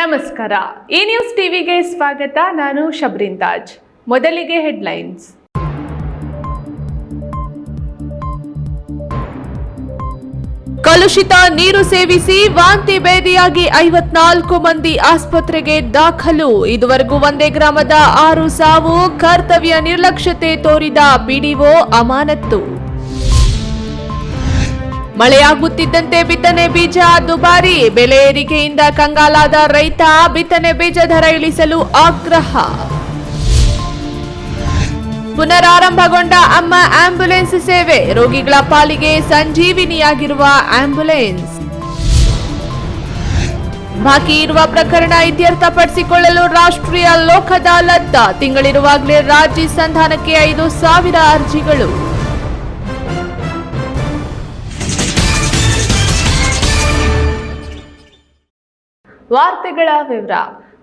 ನಮಸ್ಕಾರ. ಈ ನ್ಯೂಸ್ ಟಿವಿಗೆ ಸ್ವಾಗತ. ನಾನು ಶಬ್ರಿನ್ ತಾಜ್. ಮೊದಲಿಗೆ ಹೆಡ್ಲೈನ್ಸ್. ಕಲುಷಿತ ನೀರು ಸೇವಿಸಿ ವಾಂತಿ ಭೇದಿಯಾಗಿ 54 ಮಂದಿ ಆಸ್ಪತ್ರೆಗೆ ದಾಖಲು. ಇದುವರೆಗೂ ಒಂದೇ ಗ್ರಾಮದ 6 ಸಾವು. ಕರ್ತವ್ಯ ನಿರ್ಲಕ್ಷ್ಯತೆ ತೋರಿದ ಪಿಡಿಒ ಅಮಾನತ್ತು. ಮಳೆಯಾಗುತ್ತಿದ್ದಂತೆ ಬಿತ್ತನೆ ಬೀಜ ದುಬಾರಿ. ಬೆಲೆ ಏರಿಕೆಯಿಂದ ಕಂಗಾಲಾದ ರೈತ. ಬಿತ್ತನೆ ಬೀಜ ದರ ಇಳಿಸಲು ಆಗ್ರಹ. ಪುನರಾರಂಭಗೊಂಡ ಅಮ್ಮ ಆಂಬ್ಯುಲೆನ್ಸ್ ಸೇವೆ. ರೋಗಿಗಳ ಪಾಲಿಗೆ ಸಂಜೀವಿನಿಯಾಗಿರುವ ಆಂಬ್ಯುಲೆನ್ಸ್. ಬಾಕಿ ಇರುವ ಪ್ರಕರಣ ಇತ್ಯರ್ಥಪಡಿಸಿಕೊಳ್ಳಲು ರಾಷ್ಟ್ರೀಯ ಲೋಕ ಅದಾಲತ್. ತಿಂಗಳಿರುವಾಗಲೇ ರಾಜಿ ಸಂಧಾನಕ್ಕೆ 5,000 ಅರ್ಜಿಗಳು. ವಾರ್ತೆಗಳ ವಿವರ.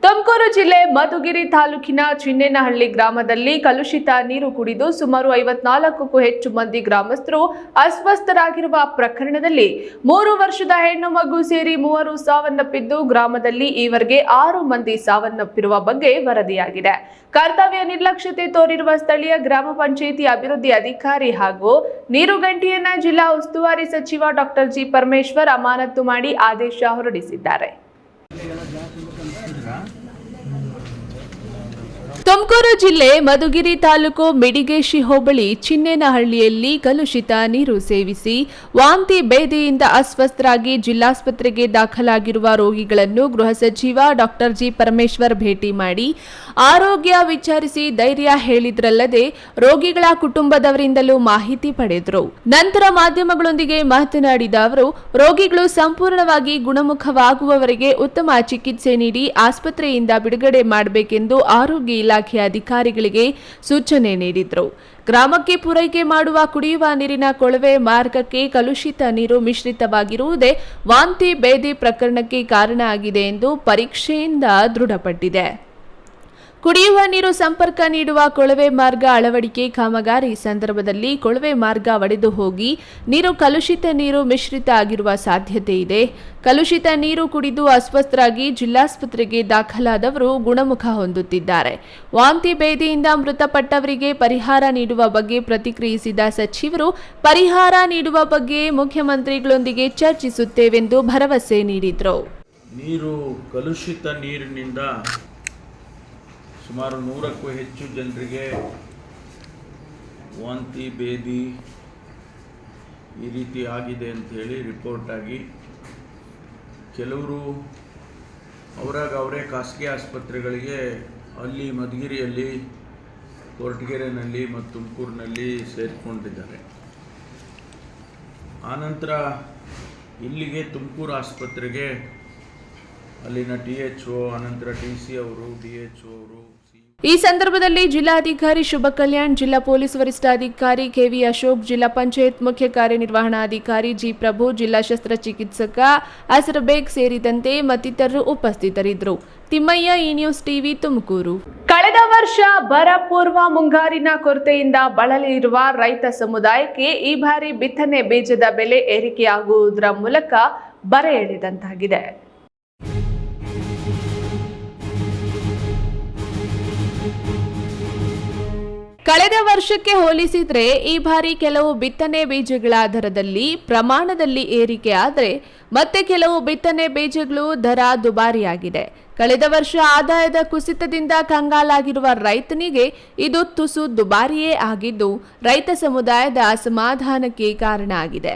ತುಮಕೂರು ಜಿಲ್ಲೆ ಮಧುಗಿರಿ ತಾಲೂಕಿನ ಚಿನ್ನೇನಹಳ್ಳಿ ಗ್ರಾಮದಲ್ಲಿ ಕಲುಷಿತ ನೀರು ಕುಡಿದು ಸುಮಾರು 54ಕ್ಕೂ ಹೆಚ್ಚು ಮಂದಿ ಗ್ರಾಮಸ್ಥರು ಅಸ್ವಸ್ಥರಾಗಿರುವ ಪ್ರಕರಣದಲ್ಲಿ 3 ವರ್ಷದ ಹೆಣ್ಣು ಮಗು ಸೇರಿ 3 ಸಾವನ್ನಪ್ಪಿದ್ದು, ಗ್ರಾಮದಲ್ಲಿ ಈವರೆಗೆ 6 ಮಂದಿ ಸಾವನ್ನಪ್ಪಿರುವ ಬಗ್ಗೆ ವರದಿಯಾಗಿದೆ. ಕರ್ತವ್ಯ ನಿರ್ಲಕ್ಷ್ಯತೆ ತೋರಿರುವ ಸ್ಥಳೀಯ ಗ್ರಾಮ ಪಂಚಾಯಿತಿ ಅಭಿವೃದ್ಧಿ ಅಧಿಕಾರಿ ಹಾಗೂ ನೀರುಗಂಟಿಯನ್ನ ಜಿಲ್ಲಾ ಉಸ್ತುವಾರಿ ಸಚಿವ ಡಾಕ್ಟರ್ ಜಿ ಪರಮೇಶ್ವರ್ ಅಮಾನತು ಮಾಡಿ ಆದೇಶ ಹೊರಡಿಸಿದ್ದಾರೆ. ತುಮಕೂರು ಜಿಲ್ಲೆ ಮಧುಗಿರಿ ತಾಲೂಕು ಮಿಡಿಗೇಶಿ ಹೋಬಳಿ ಚಿನ್ನೇನಹಳ್ಳಿಯಲ್ಲಿ ಕಲುಷಿತ ನೀರು ಸೇವಿಸಿ ವಾಂತಿ ಭೇದಿಯಿಂದ ಅಸ್ವಸ್ಥರಾಗಿ ಜಿಲ್ಲಾಸ್ಪತ್ರೆಗೆ ದಾಖಲಾಗಿರುವ ರೋಗಿಗಳನ್ನು ಗೃಹ ಸಚಿವ ಡಾಕ್ಟರ್ ಜಿ ಪರಮೇಶ್ವರ್ ಭೇಟಿ ಮಾಡಿ ಆರೋಗ್ಯ ವಿಚಾರಿಸಿ ಧೈರ್ಯ ಹೇಳಿದ್ರಲ್ಲದೆ ರೋಗಿಗಳ ಕುಟುಂಬದವರಿಂದಲೂ ಮಾಹಿತಿ ಪಡೆದರು. ನಂತರ ಮಾಧ್ಯಮಗಳೊಂದಿಗೆ ಮಾತನಾಡಿದ ಅವರು, ರೋಗಿಗಳು ಸಂಪೂರ್ಣವಾಗಿ ಗುಣಮುಖವಾಗುವವರೆಗೆ ಉತ್ತಮ ಚಿಕಿತ್ಸೆ ನೀಡಿ ಆಸ್ಪತ್ರೆಯಿಂದ ಬಿಡುಗಡೆ ಮಾಡಬೇಕೆಂದು ಆರೋಗ್ಯ ಇಲಾಖೆ ಅಧಿಕಾರಿಗಳಿಗೆ ಸೂಚನೆ ನೀಡಿದರು. ಗ್ರಾಮಕ್ಕೆ ಪೂರೈಕೆ ಮಾಡುವ ಕುಡಿಯುವ ನೀರಿನ ಕೊಳವೆ ಮಾರ್ಗಕ್ಕೆ ಕಲುಷಿತ ನೀರು ಮಿಶ್ರಿತವಾಗಿರುವುದೇ ವಾಂತಿ ಭೇದಿ ಪ್ರಕರಣಕ್ಕೆ ಕಾರಣ ಆಗಿದೆ ಎಂದು ಪರೀಕ್ಷೆಯಿಂದ ದೃಢಪಟ್ಟಿದೆ. ಕುಡಿಯುವ ನೀರು ಸಂಪರ್ಕ ನೀಡುವ ಕೊಳವೆ ಮಾರ್ಗ ಅಳವಡಿಕೆ ಕಾಮಗಾರಿ ಸಂದರ್ಭದಲ್ಲಿ ಕೊಳವೆ ಮಾರ್ಗ ಒಡೆದು ಹೋಗಿ ನೀರು ಕಲುಷಿತ ನೀರು ಮಿಶ್ರಿತ ಆಗಿರುವ ಸಾಧ್ಯತೆ ಇದೆ. ಕಲುಷಿತ ನೀರು ಕುಡಿದು ಅಸ್ವಸ್ಥರಾಗಿ ಜಿಲ್ಲಾಸ್ಪತ್ರೆಗೆ ದಾಖಲಾದವರು ಗುಣಮುಖ ಹೊಂದುತ್ತಿದ್ದಾರೆ. ವಾಂತಿ ಭೇದಿಯಿಂದ ಮೃತಪಟ್ಟವರಿಗೆ ಪರಿಹಾರ ನೀಡುವ ಬಗ್ಗೆ ಪ್ರತಿಕ್ರಿಯಿಸಿದ ಸಚಿವರು, ಪರಿಹಾರ ನೀಡುವ ಬಗ್ಗೆ ಮುಖ್ಯಮಂತ್ರಿಗಳೊಂದಿಗೆ ಚರ್ಚಿಸುತ್ತೇವೆಂದು ಭರವಸೆ ನೀಡಿದರು. ನೀರು ಕಲುಷಿತ ನೀರಿನಿಂದ ಸುಮಾರು 100ಕ್ಕೂ ಹೆಚ್ಚು ಜನರಿಗೆ ವಾಂತಿ ಭೇದಿ ಈ ರೀತಿ ಆಗಿದೆ ಅಂಥೇಳಿ ರಿಪೋರ್ಟ್ ಆಗಿ ಕೆಲವರು ಅವರೇ ಖಾಸಗಿ ಆಸ್ಪತ್ರೆಗಳಿಗೆ ಅಲ್ಲಿ ಮಧುಗಿರಿಯಲ್ಲಿ, ಕೊರಟಗೆರೆನಲ್ಲಿ ಮತ್ತು ತುಮಕೂರಿನಲ್ಲಿ ಸೇರಿಕೊಂಡಿದ್ದಾರೆ. ಆನಂತರ ಇಲ್ಲಿಗೆ ತುಮಕೂರು ಆಸ್ಪತ್ರೆಗೆ ಅಲ್ಲಿನ THO, ಅನಂತರ TC ಅವರು, DHO ಅವರು. ಈ ಸಂದರ್ಭದಲ್ಲಿ ಜಿಲ್ಲಾಧಿಕಾರಿ ಶುಭ ಕಲ್ಯಾಣ್, ಜಿಲ್ಲಾ ಪೊಲೀಸ್ ವರಿಷ್ಠಾಧಿಕಾರಿ KV ಅಶೋಕ್, ಜಿಲ್ಲಾ ಪಂಚಾಯತ್ ಮುಖ್ಯ ಕಾರ್ಯನಿರ್ವಹಣಾಧಿಕಾರಿ G ಪ್ರಭು, ಜಿಲ್ಲಾ ಶಸ್ತ್ರಚಿಕಿತ್ಸಕ ಅಸರ್ ಬೇಗ್ ಸೇರಿದಂತೆ ಮತ್ತಿತರರು ಉಪಸ್ಥಿತರಿದ್ದರು. ತಿಮ್ಮಯ್ಯ, ಈ ನ್ಯೂಸ್ ಟಿವಿ, ತುಮಕೂರು. ಕಳೆದ ವರ್ಷ ಬರ ಪೂರ್ವ ಮುಂಗಾರಿನ ಕೊರತೆಯಿಂದ ಬಳಲಿರುವ ರೈತ ಸಮುದಾಯಕ್ಕೆ ಈ ಬಾರಿ ಬಿತ್ತನೆ ಬೀಜದ ಬೆಲೆ ಏರಿಕೆಯಾಗುವುದರ ಮೂಲಕ ಬರ ಎಳೆದಂತಾಗಿದೆ. ಕಳೆದ ವರ್ಷಕ್ಕೆ ಹೋಲಿಸಿದರೆ ಈ ಬಾರಿ ಕೆಲವು ಬಿತ್ತನೆ ಬೀಜಗಳ ದರದಲ್ಲಿ ಪ್ರಮಾಣದಲ್ಲಿ ಏರಿಕೆ ಆದರೆ ಮತ್ತೆ ಕೆಲವು ಬಿತ್ತನೆ ಬೀಜಗಳು ದರ ದುಬಾರಿಯಾಗಿದೆ. ಕಳೆದ ವರ್ಷ ಆದಾಯದ ಕುಸಿತದಿಂದ ಕಂಗಾಲಾಗಿರುವ ರೈತನಿಗೆ ಇದು ತುಸು ದುಬಾರಿಯೇ ಆಗಿದ್ದು ರೈತ ಸಮುದಾಯದ ಅಸಮಾಧಾನಕ್ಕೆ ಕಾರಣ ಆಗಿದೆ.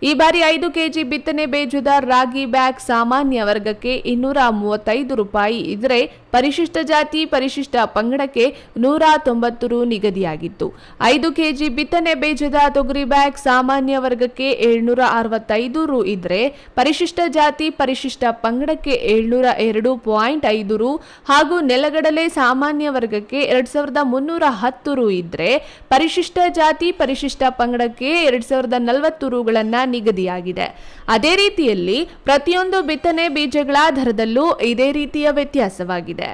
ಈ ಬಾರಿ 5 ಕೆಜಿ ಬಿತ್ತನೆ ಬೀಜದ ರಾಗಿ ಬ್ಯಾಗ್ ಸಾಮಾನ್ಯ ವರ್ಗಕ್ಕೆ 235 ರೂಪಾಯಿ ಇದ್ರೆ ಪರಿಶಿಷ್ಟ ಜಾತಿ ಪರಿಶಿಷ್ಟ ಪಂಗಡಕ್ಕೆ 190 ರು ನಿಗದಿಯಾಗಿತ್ತು. 5 ಕೆಜಿ ಬಿತ್ತನೆ ಬೀಜದ ತೊಗರಿ ಬ್ಯಾಗ್ ಸಾಮಾನ್ಯ ವರ್ಗಕ್ಕೆ 765 ರು ಇದ್ರೆ ಪರಿಶಿಷ್ಟ ಜಾತಿ ಪರಿಶಿಷ್ಟ ಪಂಗಡಕ್ಕೆ 702.5 ರು ಹಾಗೂ ನೆಲಗಡಲೆ ಸಾಮಾನ್ಯ ವರ್ಗಕ್ಕೆ 2310 ರು ಇದ್ರೆ ಪರಿಶಿಷ್ಟ ಜಾತಿ ಪರಿಶಿಷ್ಟ ಪಂಗಡಕ್ಕೆ 2040 ರುಗಳನ್ನ ನಿಗದಿಯಾಗಿದೆ. ಅದೇ ರೀತಿಯಲ್ಲಿ ಪ್ರತಿಯೊಂದು ಬಿತ್ತನೆ ಬೀಜಗಳ ದರದಲ್ಲೂ ಇದೇ ರೀತಿಯ ವ್ಯತ್ಯಾಸವಾಗಿದೆ.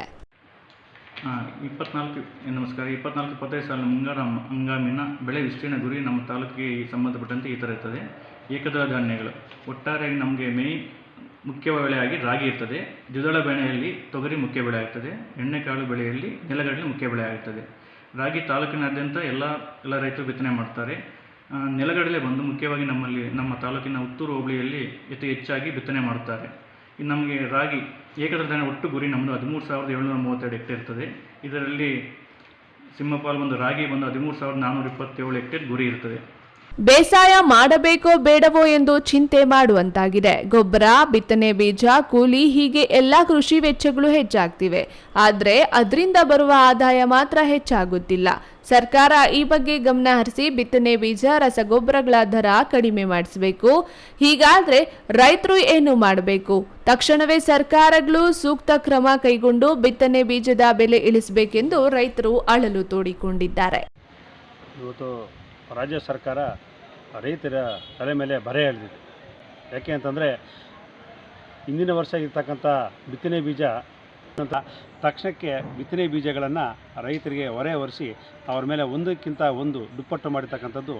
24-25 ಸಾಲಿನ ಮುಂಗಾರು ಹಂಗಾಮಿನ ಬೆಳೆ ವಿಸ್ತೀರ್ಣ ಗುರಿ ನಮ್ಮ ತಾಲೂಕಿಗೆ ಸಂಬಂಧಪಟ್ಟಂತೆ ಈ ಥರ ಇರ್ತದೆ. ಏಕದಳ ಧಾನ್ಯಗಳು ಒಟ್ಟಾರೆಯಾಗಿ ನಮಗೆ ಮೇ ಮುಖ್ಯ ಬೆಳೆಯಾಗಿ ರಾಗಿ ಇರ್ತದೆ. ದ್ವಿದಳ ಬೆಳೆಯಲ್ಲಿ ತೊಗರಿ ಮುಖ್ಯ ಬೆಳೆ ಆಗ್ತದೆ. ಎಣ್ಣೆಕಾಳು ಬೆಳೆಯಲ್ಲಿ ನೆಲಗಡಲೆ ಮುಖ್ಯ ಬೆಳೆ ಆಗ್ತದೆ. ರಾಗಿ ತಾಲೂಕಿನಾದ್ಯಂತ ಎಲ್ಲ ರೈತರು ಬಿತ್ತನೆ ಮಾಡ್ತಾರೆ. ನೆಲಗಡಲೆ ಬಂದು ಮುಖ್ಯವಾಗಿ ನಮ್ಮ ತಾಲೂಕಿನ ಉತ್ತೂರು ಹೋಬಳಿಯಲ್ಲಿ ಹೆಚ್ಚಾಗಿ ಬಿತ್ತನೆ ಮಾಡುತ್ತಾರೆ. ಇನ್ನು ನಮಗೆ ರಾಗಿ ಏಕದಳ ಧಾನ್ಯ ಒಟ್ಟು ಗುರಿ ನಮ್ಮದು 13,732 ಹೆಕ್ಟೇರ್ ಇರ್ತದೆ. ಇದರಲ್ಲಿ ಸಿಂಹಪಾಲು ಬಂದು ರಾಗಿ ಬಂದು 13,427 ಹೆಕ್ಟೇರ್ ಗುರಿ ಇರ್ತದೆ. ಬೇಸಾಯ ಮಾಡಬೇಕೋ ಬೇಡವೋ ಎಂದು ಚಿಂತೆ ಮಾಡುವಂತಾಗಿದೆ. ಗೊಬ್ಬರ, ಬಿತ್ತನೆ ಬೀಜ, ಕೂಲಿ ಹೀಗೆ ಎಲ್ಲ ಕೃಷಿ ವೆಚ್ಚಗಳು ಹೆಚ್ಚಾಗ್ತಿವೆ. ಆದರೆ ಅದರಿಂದ ಬರುವ ಆದಾಯ ಮಾತ್ರ ಹೆಚ್ಚಾಗುತ್ತಿಲ್ಲ. ಸರ್ಕಾರ ಈ ಬಗ್ಗೆ ಗಮನ ಹರಿಸಿ ಬಿತ್ತನೆ ಬೀಜ, ರಸಗೊಬ್ಬರಗಳ ದರ ಕಡಿಮೆ ಮಾಡಿಸಬೇಕು. ಹೀಗಾದ್ರೆ ರೈತರು ಏನು ಮಾಡಬೇಕು? ತಕ್ಷಣವೇ ಸರ್ಕಾರಗಳು ಸೂಕ್ತ ಕ್ರಮ ಕೈಗೊಂಡು ಬಿತ್ತನೆ ಬೀಜದ ಬೆಲೆ ಇಳಿಸಬೇಕೆಂದು ರೈತರು ಅಳಲು ತೋಡಿಕೊಂಡಿದ್ದಾರೆ. ಇವತ್ತು ರಾಜ್ಯ ಸರ್ಕಾರ ರೈತರ ತಲೆ ಮೇಲೆ ಬರೆ ಎಳೆದಿದೆ. ಯಾಕೆ ಅಂತಂದರೆ ಹಿಂದಿನ ವರ್ಷ ಇರ್ತಕ್ಕಂಥ ಬಿತ್ತನೆ ಬೀಜ ತಕ್ಷಣಕ್ಕೆ ಬಿತ್ತನೆ ಬೀಜಗಳನ್ನು ರೈತರಿಗೆ ಹೊರೆ ಹೊರಿಸಿ ಅವ್ರ ಮೇಲೆ ಒಂದಕ್ಕಿಂತ ಒಂದು ದುಪ್ಪಟ್ಟು ಮಾಡಿರ್ತಕ್ಕಂಥದ್ದು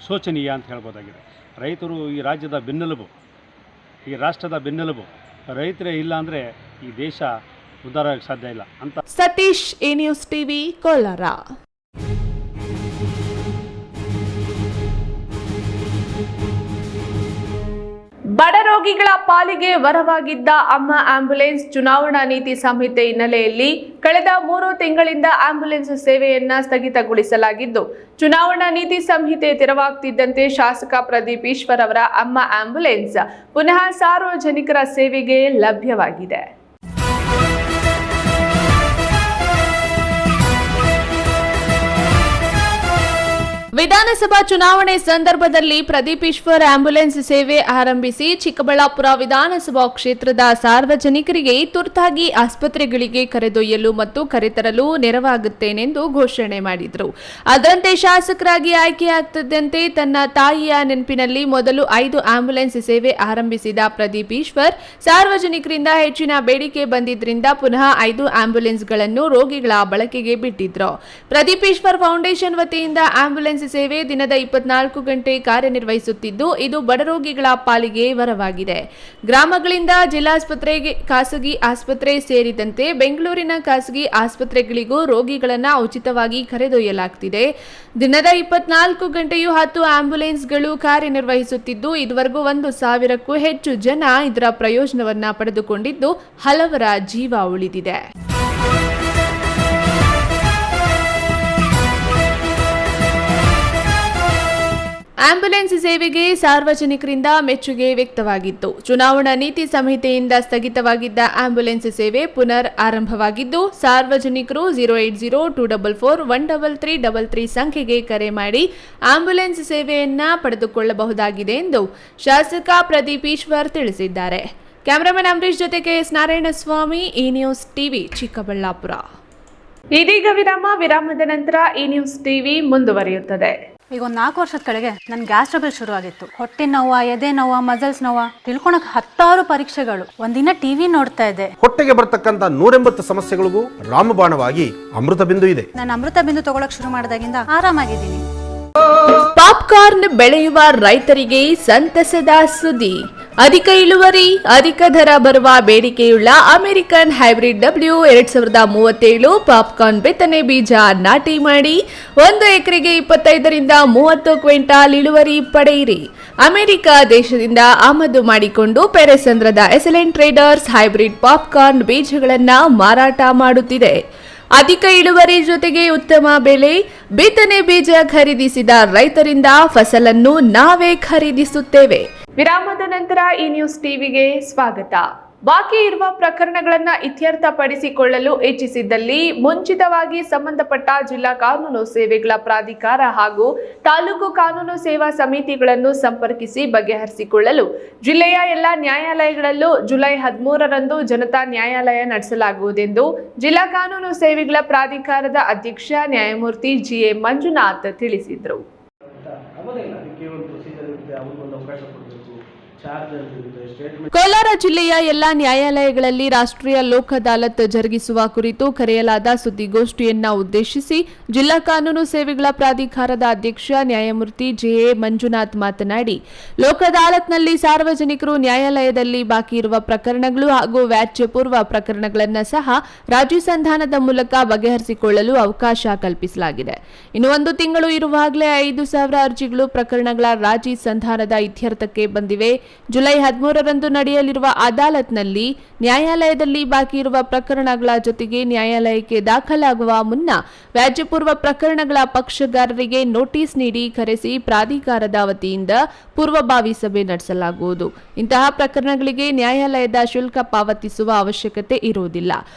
ಶೋಚನೀಯ ಅಂತ ಹೇಳ್ಬೋದಾಗಿದೆ. ರೈತರು ಈ ರಾಜ್ಯದ ಬೆನ್ನೆಲುಬು, ಈ ರಾಷ್ಟ್ರದ ಬೆನ್ನೆಲುಬು. ರೈತರೇ ಇಲ್ಲ ಅಂದರೆ ಈ ದೇಶ ಉದ್ಧಾರ ಆಗಕ್ಕೆ ಸಾಧ್ಯ ಇಲ್ಲ ಅಂತ. Satish, A news TV, Kolar. ಬಡ ರೋಗಿಗಳ ಪಾಲಿಗೆ ವರವಾಗಿದ್ದ ಅಮ್ಮ ಆಂಬ್ಯುಲೆನ್ಸ್ ಚುನಾವಣಾ ನೀತಿ ಸಂಹಿತೆ ಹಿನ್ನೆಲೆಯಲ್ಲಿ ಕಳೆದ 3 ತಿಂಗಳಿಂದ ಆಂಬ್ಯುಲೆನ್ಸ್ ಸೇವೆಯನ್ನ ಸ್ಥಗಿತಗೊಳಿಸಲಾಗಿದ್ದು, ಚುನಾವಣಾ ನೀತಿ ಸಂಹಿತೆ ತೆರವಾಗ್ತಿದ್ದಂತೆ ಶಾಸಕ ಪ್ರದೀಪ್ ಈಶ್ವರ್ ಅವರ ಅಮ್ಮ ಆಂಬ್ಯುಲೆನ್ಸ್ ಪುನಃ ಸಾರ್ವಜನಿಕರ ಸೇವೆಗೆ ಲಭ್ಯವಾಗಿದೆ. ವಿಧಾನಸಭಾ ಚುನಾವಣೆ ಸಂದರ್ಭದಲ್ಲಿ ಪ್ರದೀಪ್ ಈಶ್ವರ್ ಆಂಬ್ಯುಲೆನ್ಸ್ ಸೇವೆ ಆರಂಭಿಸಿ ಚಿಕ್ಕಬಳ್ಳಾಪುರ ವಿಧಾನಸಭಾ ಕ್ಷೇತ್ರದ ಸಾರ್ವಜನಿಕರಿಗೆ ತುರ್ತಾಗಿ ಆಸ್ಪತ್ರೆಗಳಿಗೆ ಕರೆದೊಯ್ಯಲು ಮತ್ತು ಕರೆತರಲು ನೆರವಾಗುತ್ತೇನೆಂದು ಘೋಷಣೆ ಮಾಡಿದರು. ಅದರಂತೆ ಶಾಸಕರಾಗಿ ಆಯ್ಕೆಯಾಗುತ್ತಿದ್ದಂತೆ ತನ್ನ ತಾಯಿಯ ನೆನಪಿನಲ್ಲಿ ಮೊದಲು 5 ಆಂಬ್ಯುಲೆನ್ಸ್ ಸೇವೆ ಆರಂಭಿಸಿದ ಪ್ರದೀಪ್ ಈಶ್ವರ್ ಸಾರ್ವಜನಿಕರಿಂದ ಹೆಚ್ಚಿನ ಬೇಡಿಕೆ ಬಂದಿದ್ದರಿಂದ ಪುನಃ 5 ಆಂಬ್ಯುಲೆನ್ಸ್ಗಳನ್ನು ರೋಗಿಗಳ ಬಳಕೆಗೆ ಬಿಟ್ಟಿದ್ರು. ಪ್ರದೀಪ್ ಈಶ್ವರ್ ಫೌಂಡೇಶನ್ ವತಿಯಿಂದ ಆಂಬ್ಯುಲೆನ್ಸ್ ಸೇವೆ ದಿನದ 24 ಗಂಟೆ ಕಾರ್ಯನಿರ್ವಹಿಸುತ್ತಿದ್ದು, ಇದು ಬಡರೋಗಿಗಳ ಪಾಲಿಗೆ ವರವಾಗಿದೆ. ಗ್ರಾಮಗಳಿಂದ ಜಿಲ್ಲಾಸ್ಪತ್ರೆಗೆ, ಖಾಸಗಿ ಆಸ್ಪತ್ರೆ ಸೇರಿದಂತೆ ಬೆಂಗಳೂರಿನ ಖಾಸಗಿ ಆಸ್ಪತ್ರೆಗಳಿಗೂ ರೋಗಿಗಳನ್ನು ಉಚಿತವಾಗಿ ಕರೆದೊಯ್ಯಲಾಗುತ್ತಿದೆ. ದಿನದ 24 ಗಂಟೆಯೂ 10 ಆಂಬ್ಯುಲೆನ್ಸ್ಗಳು ಕಾರ್ಯನಿರ್ವಹಿಸುತ್ತಿದ್ದು, ಇದುವರೆಗೂ 1,000ಕ್ಕೂ ಹೆಚ್ಚು ಜನ ಇದರ ಪ್ರಯೋಜನವನ್ನ ಪಡೆದುಕೊಂಡಿದ್ದು, ಹಲವರ ಜೀವ ಉಳಿದಿದೆ. ಆಂಬ್ಯುಲೆನ್ಸ್ ಸೇವೆಗೆ ಸಾರ್ವಜನಿಕರಿಂದ ಮೆಚ್ಚುಗೆ ವ್ಯಕ್ತವಾಗಿತ್ತು. ಚುನಾವಣಾ ನೀತಿ ಸಂಹಿತೆಯಿಂದ ಸ್ಥಗಿತವಾಗಿದ್ದ ಆಂಬ್ಯುಲೆನ್ಸ್ ಸೇವೆ ಪುನರ್ ಆರಂಭವಾಗಿದ್ದು, ಸಾರ್ವಜನಿಕರು 08024413333 ಸಂಖ್ಯೆಗೆ ಕರೆ ಮಾಡಿ ಆಂಬ್ಯುಲೆನ್ಸ್ ಸೇವೆಯನ್ನ ಪಡೆದುಕೊಳ್ಳಬಹುದಾಗಿದೆ ಎಂದು ಶಾಸಕ ಪ್ರದೀಪ್ ಈಶ್ವರ್ ತಿಳಿಸಿದ್ದಾರೆ. ಕ್ಯಾಮರಾಮನ್ ಅಂಬರೀಶ್ ಜೊತೆ KS ನಾರಾಯಣಸ್ವಾಮಿ, ಈ ನ್ಯೂಸ್ ಟಿವಿ, ಚಿಕ್ಕಬಳ್ಳಾಪುರ. ಇದೀಗ ವಿರಾಮದ ನಂತರ ಈ ನ್ಯೂಸ್ ಟಿವಿ ಮುಂದುವರಿಯುತ್ತದೆ. ಈಗ ಒಂದು 4 ವರ್ಷದ ಕೆಳಗೆ ನನ್ನ ಗ್ಯಾಸ್ ಟ್ರಬಲ್ ಶುರು ಆಗಿತ್ತು. ಹೊಟ್ಟೆ ನೋವು, ಎದೆ ನೋವು, ಮಸಲ್ಸ್ ನೋವು ತಿಳ್ಕೊಳಕ್ 10 ಪರೀಕ್ಷೆಗಳು. ಒಂದಿನ ಟಿವಿ ನೋಡ್ತಾ ಇದ್ದೆ. ಹೊಟ್ಟೆಗೆ ಬರ್ತಕ್ಕಂತ 180 ಸಮಸ್ಯೆಗಳಿಗೂ ರಾಮಬಾಣವಾಗಿ ಅಮೃತ ಬಿಂದು ಇದೆ. ನಾನು ಅಮೃತ ಬಿಂದು ತಗೊಳಕ್ ಶುರು ಮಾಡಿದಾಗಿಂದ ಆರಾಮಾಗಿದ್ದೀನಿ. ಪಾಪ್ಕಾರ್ನ್ ಬೆಳೆಯುವ ರೈತರಿಗೆ ಸಂತಸದ ಸುದ್ದಿ. ಅಧಿಕ ಇಳುವರಿ, ಅಧಿಕ ದರ ಬರುವ ಬೇಡಿಕೆಯುಳ್ಳ ಅಮೆರಿಕನ್ ಹೈಬ್ರಿಡ್ W2037 ಪಾಪ್ಕಾರ್ನ್ ಬಿತ್ತನೆ ಬೀಜ ನಾಟಿ ಮಾಡಿ 1 ಎಕರೆಗೆ 25 ರಿಂದ 30 ಕ್ವಿಂಟಾಲ್ ಇಳುವರಿ ಪಡೆಯಿರಿ. ಅಮೆರಿಕ ದೇಶದಿಂದ ಆಮದು ಮಾಡಿಕೊಂಡು ಪೆರೆಸಂದ್ರದ ಎಸಲೆಂಟ್ ಟ್ರೇಡರ್ಸ್ ಹೈಬ್ರಿಡ್ ಪಾಪ್ಕಾರ್ನ್ ಬೀಜಗಳನ್ನು ಮಾರಾಟ ಮಾಡುತ್ತಿದೆ. ಅಧಿಕ ಇಳುವರಿ ಜೊತೆಗೆ ಉತ್ತಮ ಬೆಲೆ, ಬಿತ್ತನೆ ಬೀಜ ಖರೀದಿಸಿದ ರೈತರಿಂದ ಫಸಲನ್ನು ನಾವೇ ಖರೀದಿಸುತ್ತೇವೆ. ವಿರಾಮದ ನಂತರ ಈ ನ್ಯೂಸ್ ಟಿವಿಗೆ ಸ್ವಾಗತ. ಬಾಕಿ ಇರುವ ಪ್ರಕರಣಗಳನ್ನು ಇತ್ಯರ್ಥಪಡಿಸಿಕೊಳ್ಳಲು ಇಚ್ಛಿಸಿದ್ದಲ್ಲಿ ಮುಂಚಿತವಾಗಿ ಸಂಬಂಧಪಟ್ಟ ಜಿಲ್ಲಾ ಕಾನೂನು ಸೇವೆಗಳ ಪ್ರಾಧಿಕಾರ ಹಾಗೂ ತಾಲೂಕು ಕಾನೂನು ಸೇವಾ ಸಮಿತಿಗಳನ್ನು ಸಂಪರ್ಕಿಸಿ ಬಗೆಹರಿಸಿಕೊಳ್ಳಲು ಜಿಲ್ಲೆಯ ಎಲ್ಲ ನ್ಯಾಯಾಲಯಗಳಲ್ಲೂ ಜುಲೈ 13ರಂದು ಜನತಾ ನ್ಯಾಯಾಲಯ ನಡೆಸಲಾಗುವುದೆಂದು ಜಿಲ್ಲಾ ಕಾನೂನು ಸೇವೆಗಳ ಪ್ರಾಧಿಕಾರದ ಅಧ್ಯಕ್ಷ ನ್ಯಾಯಮೂರ್ತಿ GA ಮಂಜುನಾಥ್ ತಿಳಿಸಿದರು. ಕೋಲಾರ ಜಿಲ್ಲೆಯ ಎಲ್ಲಾ ನ್ಯಾಯಾಲಯಗಳಲ್ಲಿ ರಾಷ್ಟ್ರೀಯ ಲೋಕ್ ಅದಾಲತ್ ಜರುಗಿಸುವ ಕುರಿತು ಕರೆಯಲಾದ ಸುದ್ದಿಗೋಷ್ಠಿಯನ್ನ ಉದ್ದೇಶಿಸಿ ಜಿಲ್ಲಾ ಕಾನೂನು ಸೇವೆಗಳ ಪ್ರಾಧಿಕಾರದ ಅಧ್ಯಕ್ಷ ನ್ಯಾಯಮೂರ್ತಿ ಜೆಎ ಮಂಜುನಾಥ್ ಮಾತನಾಡಿ, ಲೋಕ್ ಅದಾಲತ್ನಲ್ಲಿ ಸಾರ್ವಜನಿಕರು ನ್ಯಾಯಾಲಯದಲ್ಲಿ ಬಾಕಿ ಇರುವ ಪ್ರಕರಣಗಳು ಹಾಗೂ ವ್ಯಾಜ್ಯಪೂರ್ವ ಪ್ರಕರಣಗಳನ್ನು ಸಹ ರಾಜಿ ಸಂಧಾನದ ಮೂಲಕ ಬಗೆಹರಿಸಿಕೊಳ್ಳಲು ಅವಕಾಶ ಕಲ್ಪಿಸಲಾಗಿದೆ. ಇನ್ನು 1 ತಿಂಗಳು ಇರುವಾಗಲೇ 5,000 ಅರ್ಜಿಗಳು ಪ್ರಕರಣಗಳ ರಾಜಿ ಸಂಧಾನದ ಇತ್ಯರ್ಥಕ್ಕೆ ಬಂದಿವೆ. ಜುಲೈ 13ರಂದು ನಡೆಯಲಿರುವ ಅದಾಲತ್ನಲ್ಲಿ ನ್ಯಾಯಾಲಯದಲ್ಲಿ ಬಾಕಿ ಇರುವ ಪ್ರಕರಣಗಳ ಜೊತೆಗೆ ನ್ಯಾಯಾಲಯಕ್ಕೆ ದಾಖಲಾಗುವ ಮುನ್ನ ವ್ಯಾಜ್ಯಪೂರ್ವ ಪ್ರಕರಣಗಳ ಪಕ್ಷಗಾರರಿಗೆ ನೋಟಿಸ್ ನೀಡಿ ಕರೆಸಿ ಪ್ರಾಧಿಕಾರದ ವತಿಯಿಂದ ಪೂರ್ವಭಾವಿ ಸಭೆ ನಡೆಸಲಾಗುವುದು. ಇಂತಹ ಪ್ರಕರಣಗಳಿಗೆ ನ್ಯಾಯಾಲಯದ ಶುಲ್ಕ ಪಾವತಿಸುವ ಅವಶ್ಯಕತೆ ಇರುವುದಿಲ್ಲ.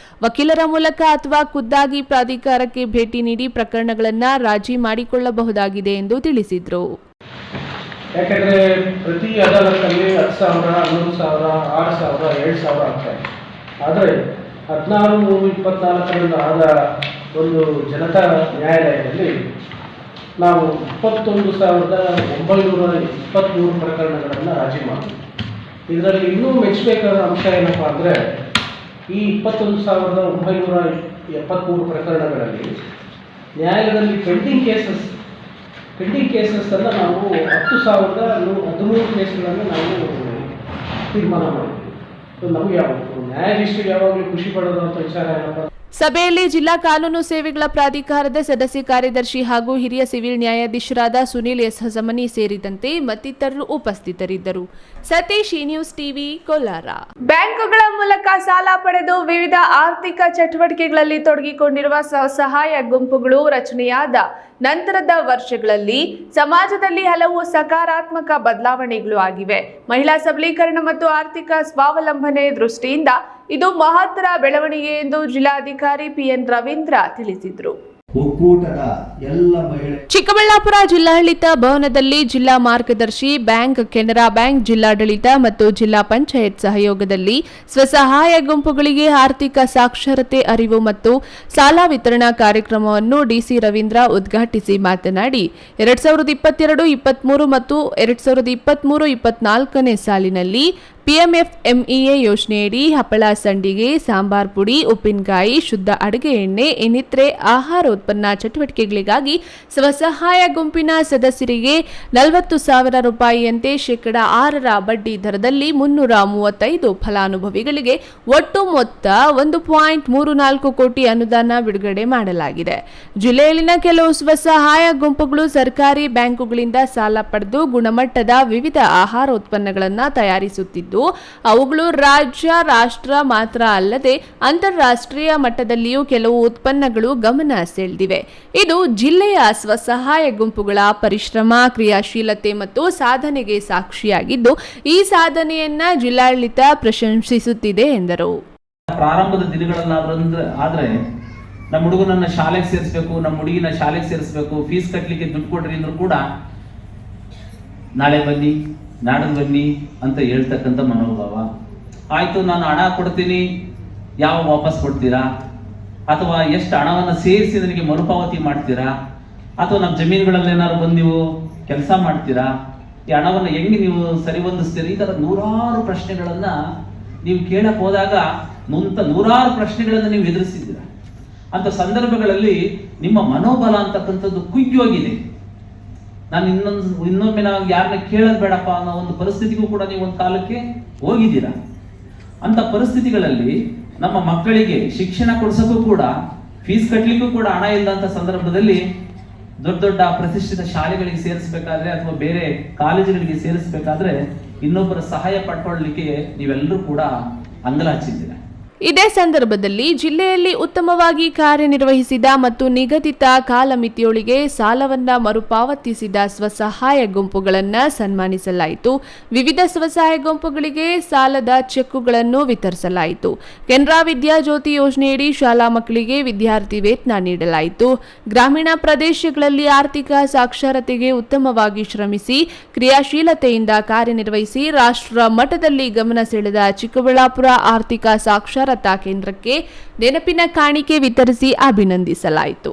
ವಕೀಲರ ಮೂಲಕ ಅಥವಾ ಖುದ್ದಾಗಿ ಪ್ರಾಧಿಕಾರಕ್ಕೆ ಭೇಟಿ ನೀಡಿ ಪ್ರಕರಣಗಳನ್ನು ರಾಜಿ ಮಾಡಿಕೊಳ್ಳಬಹುದಾಗಿದೆ ಎಂದು ತಿಳಿಸಿದರು. ಯಾಕೆಂದರೆ ಪ್ರತಿ ಅದಾಲತ್ತಲ್ಲಿ 10,000, 11,000, 6,000, 7,000 ಆಗ್ತಾ ಇದೆ. ಆದರೆ 16/3/24ರಿಂದ ಆದ ಒಂದು ಜನತಾ ನ್ಯಾಯಾಲಯದಲ್ಲಿ ನಾವು 21,923 ಪ್ರಕರಣಗಳನ್ನು ರಾಜಿ ಮಾಡಿದ್ವಿ. ಇದರಲ್ಲಿ ಇನ್ನೂ ಮೆಚ್ಚಬೇಕಾದ ಅಂಶ ಏನಪ್ಪ ಅಂದರೆ, ಈ 21,973 ಪ್ರಕರಣಗಳಲ್ಲಿ ನ್ಯಾಯಾಲಯದಲ್ಲಿ ಪೆಂಡಿಂಗ್ ಕೇಸಸ್ ಅನ್ನ ನಾವು 10,013 ಕೇಸ್ಗಳನ್ನು ನಾವು ತೀರ್ಮಾನ ಮಾಡಿದ್ವಿ. ನಮಗೆ ನ್ಯಾಯಾಧೀಶರು ಯಾವಾಗಲೂ ಖುಷಿ ಪಡೋದು ಅಂತ ವಿಚಾರ ಏನಪ್ಪ. ಸಭೆಯಲ್ಲಿ ಜಿಲ್ಲಾ ಕಾನೂನು ಸೇವೆಗಳ ಪ್ರಾಧಿಕಾರದ ಸದಸ್ಯ ಕಾರ್ಯದರ್ಶಿ ಹಾಗೂ ಹಿರಿಯ ಸಿವಿಲ್ ನ್ಯಾಯಾಧೀಶರಾದ ಸುನೀಲ್ ಎಸ್ ಹಸಮನಿ ಸೇರಿದಂತೆ ಮತ್ತಿತರರು ಉಪಸ್ಥಿತರಿದ್ದರು. Satish, news TV, Kolar. ಬ್ಯಾಂಕುಗಳ ಮೂಲಕ ಸಾಲ ಪಡೆದು ವಿವಿಧ ಆರ್ಥಿಕ ಚಟುವಟಿಕೆಗಳಲ್ಲಿ ತೊಡಗಿಕೊಂಡಿರುವ ಸ್ವಸಹಾಯ ಗುಂಪುಗಳು ರಚನೆಯಾದ ನಂತರದ ವರ್ಷಗಳಲ್ಲಿ ಸಮಾಜದಲ್ಲಿ ಹಲವು ಸಕಾರಾತ್ಮಕ ಬದಲಾವಣೆಗಳು ಆಗಿವೆ. ಮಹಿಳಾ ಸಬಲೀಕರಣ ಮತ್ತು ಆರ್ಥಿಕ ಸ್ವಾವಲಂಬನೆ ದೃಷ್ಟಿಯಿಂದ ಇದು ಮಹತ್ತರ ಬೆಳವಣಿಗೆ ಎಂದು ಜಿಲ್ಲಾಧಿಕಾರಿ ಪಿಎನ್ ರವೀಂದ್ರ ತಿಳಿಸಿದರು. ಚಿಕ್ಕಬಳ್ಳಾಪುರ ಜಿಲ್ಲಾಡಳಿತ ಭವನದಲ್ಲಿ ಜಿಲ್ಲಾ ಮಾರ್ಗದರ್ಶಿ ಬ್ಯಾಂಕ್, ಕೆನರಾ ಬ್ಯಾಂಕ್, ಜಿಲ್ಲಾಡಳಿತ ಮತ್ತು ಜಿಲ್ಲಾ ಪಂಚಾಯತ್ ಸಹಯೋಗದಲ್ಲಿ ಸ್ವಸಹಾಯ ಗುಂಪುಗಳಿಗೆ ಆರ್ಥಿಕ ಸಾಕ್ಷರತೆ ಅರಿವು ಮತ್ತು ಸಾಲ ವಿತರಣಾ ಕಾರ್ಯಕ್ರಮವನ್ನು ಡಿಸಿ ರವೀಂದ್ರ ಉದ್ಘಾಟಿಸಿ ಮಾತನಾಡಿ, 2022-23 ಮತ್ತು 2023-24ನೇ ಸಾಲಿನಲ್ಲಿ PMFMEA ಯೋಜನೆಯಡಿ ಹಪ್ಪಳ, ಸಂಡಿಗೆ, ಸಾಂಬಾರ್ ಪುಡಿ, ಉಪ್ಪಿನಕಾಯಿ, ಶುದ್ಧ ಅಡುಗೆ ಎಣ್ಣೆ ಇನ್ನಿತರೆ ಆಹಾರೋತ್ಪನ್ನ ಚಟುವಟಿಕೆಗಳಿಗಾಗಿ ಸ್ವಸಹಾಯ ಗುಂಪಿನ ಸದಸ್ಯರಿಗೆ 40,000 ರೂಪಾಯಿಯಂತೆ ಶೇಕಡಾ 6 ಬಡ್ಡಿ ದರದಲ್ಲಿ 335 ಫಲಾನುಭವಿಗಳಿಗೆ ಒಟ್ಟು ಮೊತ್ತ 1.34 ಕೋಟಿ ಅನುದಾನ ಬಿಡುಗಡೆ ಮಾಡಲಾಗಿದೆ. ಜಿಲ್ಲೆಯಲ್ಲಿನ ಕೆಲವು ಸ್ವಸಹಾಯ ಗುಂಪುಗಳು ಸರ್ಕಾರಿ ಬ್ಯಾಂಕುಗಳಿಂದ ಸಾಲ ಪಡೆದು ಗುಣಮಟ್ಟದ ವಿವಿಧ ಆಹಾರೋತ್ಪನ್ನಗಳನ್ನು ತಯಾರಿಸುತ್ತಿದ್ದು, ಅವುಗಳು ರಾಜ್ಯ, ರಾಷ್ಟ್ರ ಮಾತ್ರ ಅಲ್ಲದೆ ಅಂತಾರಾಷ್ಟ್ರೀಯ ಮಟ್ಟದಲ್ಲಿಯೂ ಕೆಲವು ಉತ್ಪನ್ನಗಳು ಗಮನ ಸೆಳೆದಿವೆ. ಇದು ಜಿಲ್ಲೆಯ ಸ್ವಸಹಾಯ ಗುಂಪುಗಳ ಪರಿಶ್ರಮ, ಕ್ರಿಯಾಶೀಲತೆ ಮತ್ತು ಸಾಧನೆಗೆ ಸಾಕ್ಷಿಯಾಗಿದ್ದು, ಈ ಸಾಧನೆಯನ್ನ ಜಿಲ್ಲಾಡಳಿತ ಪ್ರಶಂಸಿಸುತ್ತಿದೆ ಎಂದರು. ಪ್ರಾರಂಭದ ದಿನಗಳಲ್ಲಾದ್ರೆ ನಮ್ಮ ಹುಡುಗನನ್ನ ಶಾಲೆಗೆ ಸೇರಿಸಬೇಕು, ನಮ್ಮ ಹುಡುಗಿನ ಶಾಲೆಗೆ ಸೇರಿಸಬೇಕು, ಫೀಸ್ ಕಟ್ಟಲಿಕ್ಕೆ ದುಡ್ಡು ಕೊಡ್ರಿ ಅಂದ್ರೂ ಕೂಡ ನಾಳೆ ಬನ್ನಿ, ನಾಡದು ಬನ್ನಿ ಅಂತ ಹೇಳ್ತಕ್ಕಂಥ ಮನೋಭಾವ. ಆಯ್ತು, ನಾನು ಹಣ ಕೊಡ್ತೀನಿ, ಯಾವಾಗ ವಾಪಸ್ ಕೊಡ್ತೀರಾ, ಅಥವಾ ಎಷ್ಟು ಹಣವನ್ನು ಸೇರಿಸಿ ನನಗೆ ಮರುಪಾವತಿ ಮಾಡ್ತೀರಾ, ಅಥವಾ ನಮ್ಮ ಜಮೀನುಗಳಲ್ಲಿ ಏನಾದ್ರು ಬಂದು ನೀವು ಕೆಲಸ ಮಾಡ್ತೀರಾ, ಈ ಹಣವನ್ನು ಹೆಂಗೆ ನೀವು ಸರಿಹೊಂದಿಸ್ತೀರಿ, ಈ ಥರ ನೂರಾರು ಪ್ರಶ್ನೆಗಳನ್ನ ನೀವು ಕೇಳಕ್ ಹೋದಾಗ ನೂರಾರು ಪ್ರಶ್ನೆಗಳನ್ನು ನೀವು ಎದುರಿಸಿದ್ದೀರಾ. ಅಂತ ಸಂದರ್ಭಗಳಲ್ಲಿ ನಿಮ್ಮ ಮನೋಬಲ ಅಂತಕ್ಕಂಥದ್ದು ಕುಗ್ಗೋಗಿದೆ. ನಾನು ಇನ್ನೊಮ್ಮೆ ನಾವು ಯಾರನ್ನ ಕೇಳೋದು ಬೇಡಪ್ಪ ಅನ್ನೋ ಒಂದು ಪರಿಸ್ಥಿತಿಗೂ ಕೂಡ ನೀವು ಒಂದು ಕಾಲಕ್ಕೆ ಹೋಗಿದ್ದೀರಾ. ಅಂತ ಪರಿಸ್ಥಿತಿಗಳಲ್ಲಿ ನಮ್ಮ ಮಕ್ಕಳಿಗೆ ಶಿಕ್ಷಣ ಕೊಡ್ಸೋಕ್ಕೂ ಕೂಡ, ಫೀಸ್ ಕಟ್ಟಲಿಕ್ಕೂ ಕೂಡ ಹಣ ಇಲ್ಲದಂತ ಸಂದರ್ಭದಲ್ಲಿ ದೊಡ್ಡ ದೊಡ್ಡ ಪ್ರತಿಷ್ಠಿತ ಶಾಲೆಗಳಿಗೆ ಸೇರಿಸಬೇಕಾದ್ರೆ ಅಥವಾ ಬೇರೆ ಕಾಲೇಜುಗಳಿಗೆ ಸೇರಿಸಬೇಕಾದ್ರೆ ಇನ್ನೊಬ್ಬರ ಸಹಾಯ ಪಡ್ಕೊಳ್ಳಲಿಕ್ಕೆ ನೀವೆಲ್ಲರೂ ಕೂಡ ಅಂಗಲಾಚಿದ್ದೀರಾ. ಇದೇ ಸಂದರ್ಭದಲ್ಲಿ ಜಿಲ್ಲೆಯಲ್ಲಿ ಉತ್ತಮವಾಗಿ ಕಾರ್ಯನಿರ್ವಹಿಸಿದ ಮತ್ತು ನಿಗದಿತ ಕಾಲಮಿತಿಯೊಳಗೆ ಸಾಲವನ್ನ ಮರುಪಾವತಿಸಿದ ಸ್ವಸಹಾಯ ಗುಂಪುಗಳನ್ನು ಸನ್ಮಾನಿಸಲಾಯಿತು. ವಿವಿಧ ಸ್ವಸಹಾಯ ಗುಂಪುಗಳಿಗೆ ಸಾಲದ ಚೆಕ್ಕುಗಳನ್ನು ವಿತರಿಸಲಾಯಿತು. ಕೆನರಾ ವಿದ್ಯಾಜ್ಯೋತಿ ಯೋಜನೆಯಡಿ ಶಾಲಾ ಮಕ್ಕಳಿಗೆ ವಿದ್ಯಾರ್ಥಿ ವೇತನ ನೀಡಲಾಯಿತು. ಗ್ರಾಮೀಣ ಪ್ರದೇಶಗಳಲ್ಲಿ ಆರ್ಥಿಕ ಸಾಕ್ಷರತೆಗೆ ಉತ್ತಮವಾಗಿ ಶ್ರಮಿಸಿ ಕ್ರಿಯಾಶೀಲತೆಯಿಂದ ಕಾರ್ಯನಿರ್ವಹಿಸಿ ರಾಷ್ಟ್ರ ಮಟ್ಟದಲ್ಲಿ ಗಮನ ಸೆಳೆದ ಚಿಕ್ಕಬಳ್ಳಾಪುರ ಆರ್ಥಿಕ ಸಾಕ್ಷರತಾ ಕೇಂದ್ರಕ್ಕೆ ನೆನಪಿನ ಕಾಣಿಕೆ ವಿತರಿಸಿ ಅಭಿನಂದಿಸಲಾಯಿತು.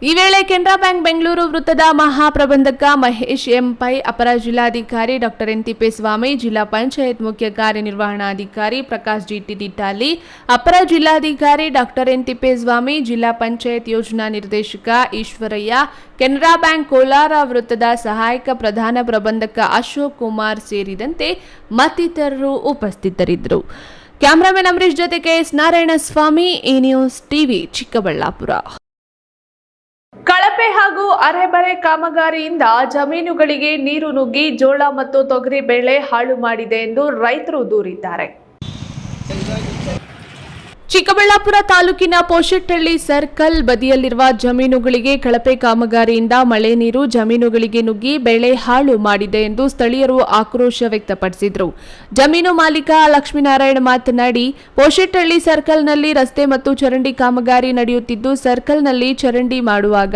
ಈ ವೇಳೆ ಕೆನರಾ ಬ್ಯಾಂಕ್ ಬೆಂಗಳೂರು ವೃತ್ತದ ಮಹಾಪ್ರಬಂಧಕ ಮಹೇಶ್ ಎಂ ಪೈ, ಅಪರ ಜಿಲ್ಲಾಧಿಕಾರಿ ಡಾಕ್ಟರ್ ಎನ್ ತಿಪ್ಪೇಸ್ವಾಮಿ, ಜಿಲ್ಲಾ ಪಂಚಾಯತ್ ಮುಖ್ಯ ಕಾರ್ಯನಿರ್ವಹಣಾಧಿಕಾರಿ ಪ್ರಕಾಶ್ ಜಿಟಿ ದಿಟ್ಟಾಲಿ, ಅಪರ ಜಿಲ್ಲಾಧಿಕಾರಿ ಡಾಕ್ಟರ್ ಎನ್ ತಿಪ್ಪೇಸ್ವಾಮಿ, ಜಿಲ್ಲಾ ಪಂಚಾಯತ್ ಯೋಜನಾ ನಿರ್ದೇಶಕ ಈಶ್ವರಯ್ಯ, ಕೆನರಾ ಬ್ಯಾಂಕ್ ಕೋಲಾರ ವೃತ್ತದ ಸಹಾಯಕ ಪ್ರಧಾನ ಪ್ರಬಂಧಕ ಅಶೋಕ್ ಕುಮಾರ್ ಸೇರಿದಂತೆ ಮತ್ತಿತರರು ಉಪಸ್ಥಿತರಿದ್ದರು. ಕ್ಯಾಮರಾಮನ್ ಅಂಬರೀಶ್ ಜೊತೆ ಕೆಎಸ್ ನಾರಾಯಣಸ್ವಾಮಿ, ಈ ನ್ಯೂಸ್ ಟಿವಿ, ಚಿಕ್ಕಬಳ್ಳಾಪುರ. ಕಳಪೆ ಹಾಗೂ ಅರೆಬರೆ ಕಾಮಗಾರಿಯಿಂದ ಜಮೀನುಗಳಿಗೆ ನೀರು ನುಗ್ಗಿ ಜೋಳ ಮತ್ತು ತೊಗರಿ ಬೆಳೆ ಹಾಳು ಮಾಡಿದೆ ಎಂದು ರೈತರು ದೂರಿದ್ದಾರೆ. ಚಿಕ್ಕಬಳ್ಳಾಪುರ ತಾಲೂಕಿನ ಪೋಷೆಟ್ಟಹಳ್ಳಿ ಸರ್ಕಲ್ ಬದಿಯಲ್ಲಿರುವ ಜಮೀನುಗಳಿಗೆ ಕಳಪೆ ಕಾಮಗಾರಿಯಿಂದ ಮಳೆ ನೀರು ಜಮೀನುಗಳಿಗೆ ನುಗ್ಗಿ ಬೆಳೆ ಹಾಳು ಮಾಡಿದೆ ಎಂದು ಸ್ಥಳೀಯರು ಆಕ್ರೋಶ ವ್ಯಕ್ತಪಡಿಸಿದರು. ಜಮೀನು ಮಾಲೀಕ ಲಕ್ಷ್ಮೀನಾರಾಯಣ ಮಾತನಾಡಿ, ಪೋಷೆಟ್ಟಹಳ್ಳಿ ಸರ್ಕಲ್ನಲ್ಲಿ ರಸ್ತೆ ಮತ್ತು ಚರಂಡಿ ಕಾಮಗಾರಿ ನಡೆಯುತ್ತಿದ್ದು, ಸರ್ಕಲ್ನಲ್ಲಿ ಚರಂಡಿ ಮಾಡುವಾಗ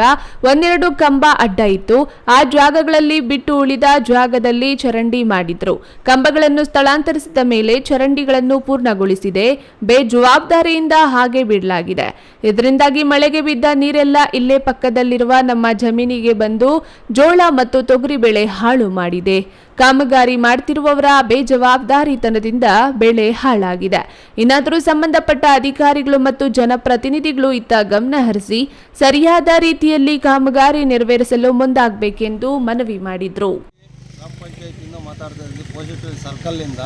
ಒಂದೆರಡು ಕಂಬ ಅಡ್ಡ ಇತ್ತು. ಆ ಜಾಗಗಳಲ್ಲಿ ಬಿಟ್ಟು ಉಳಿದ ಜಾಗದಲ್ಲಿ ಚರಂಡಿ ಮಾಡಿದ್ರು. ಕಂಬಗಳನ್ನು ಸ್ಥಳಾಂತರಿಸಿದ ಮೇಲೆ ಚರಂಡಿಗಳನ್ನು ಪೂರ್ಣಗೊಳಿಸಿದೆ. ಬೇಜವಾಬ್ದಾರಿ ಹಾಗೆ ಬಿಡಲಾಗಿದೆ. ಇದರಿಂದಾಗಿ ಮಳೆಗೆ ಬಿದ್ದ ನೀರೆಲ್ಲ ಇಲ್ಲೇ ಪಕ್ಕದಲ್ಲಿರುವ ನಮ್ಮ ಜಮೀನಿಗೆ ಬಂದು ಜೋಳ ಮತ್ತು ತೊಗರಿ ಬೆಳೆ ಹಾಳು ಮಾಡಿದೆ. ಕಾಮಗಾರಿ ಮಾಡ್ತಿರುವವರ ಬೇಜವಾಬ್ದಾರಿತನದಿಂದ ಬೆಳೆ ಹಾಳಾಗಿದೆ. ಇನ್ನಾದರೂ ಸಂಬಂಧಪಟ್ಟ ಅಧಿಕಾರಿಗಳು ಮತ್ತು ಜನಪ್ರತಿನಿಧಿಗಳು ಇತ್ತ ಗಮನ ಹರಿಸಿ ಸರಿಯಾದ ರೀತಿಯಲ್ಲಿ ಕಾಮಗಾರಿ ನೆರವೇರಿಸಲು ಮುಂದಾಗಬೇಕೆಂದು ಮನವಿ ಮಾಡಿದರು. ಗ್ರಾಮ ಪಂಚಾಯತಿಯಿಂದ ಮಾತಾಡ್ತಾ ಪೋಷೆಟ್ಟಹಳ್ಳಿ ಸರ್ಕಲ್ನಿಂದ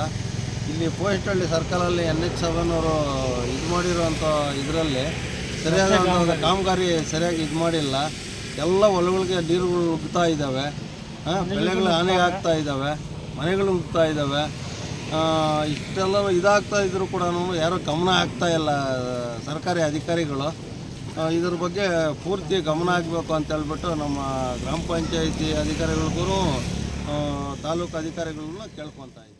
ಇಲ್ಲಿ ಪೋಷೆಟ್ಟಹಳ್ಳಿ ಸರ್ಕಲಲ್ಲಿ NH7 ಅವರು ಇದು ಮಾಡಿರೋಂಥ ಇದರಲ್ಲಿ ಸರಿಯಾದ ಕಾಮಗಾರಿ ಸರಿಯಾಗಿ ಇದು ಮಾಡಿಲ್ಲ. ಎಲ್ಲ ಹೊಲಗಳಿಗೆ ನೀರುಗಳು ನುಗ್ತಾ ಇದ್ದಾವೆ, ಬೆಳೆಗಳು ಹಾನಿ ಆಗ್ತಾ ಇದ್ದಾವೆ, ಮನೆಗಳು ನುಗ್ತಾ ಇದ್ದಾವೆ. ಇಷ್ಟೆಲ್ಲ ಇದಾಗ್ತಾ ಇದ್ರೂ ಕೂಡ ಯಾರೂ ಗಮನ ಆಗ್ತಾ ಇಲ್ಲ ಸರ್ಕಾರಿ ಅಧಿಕಾರಿಗಳು. ಇದ್ರ ಬಗ್ಗೆ ಪೂರ್ತಿ ಗಮನ ಆಗಬೇಕು ಅಂತ ಹೇಳ್ಬಿಟ್ಟು ನಮ್ಮ ಗ್ರಾಮ ಪಂಚಾಯತಿ ಅಧಿಕಾರಿಗಳಿಗೂ ತಾಲೂಕು ಅಧಿಕಾರಿಗಳನ್ನ ಕೇಳ್ಕೊತಾ ಇದ್ದೀವಿ.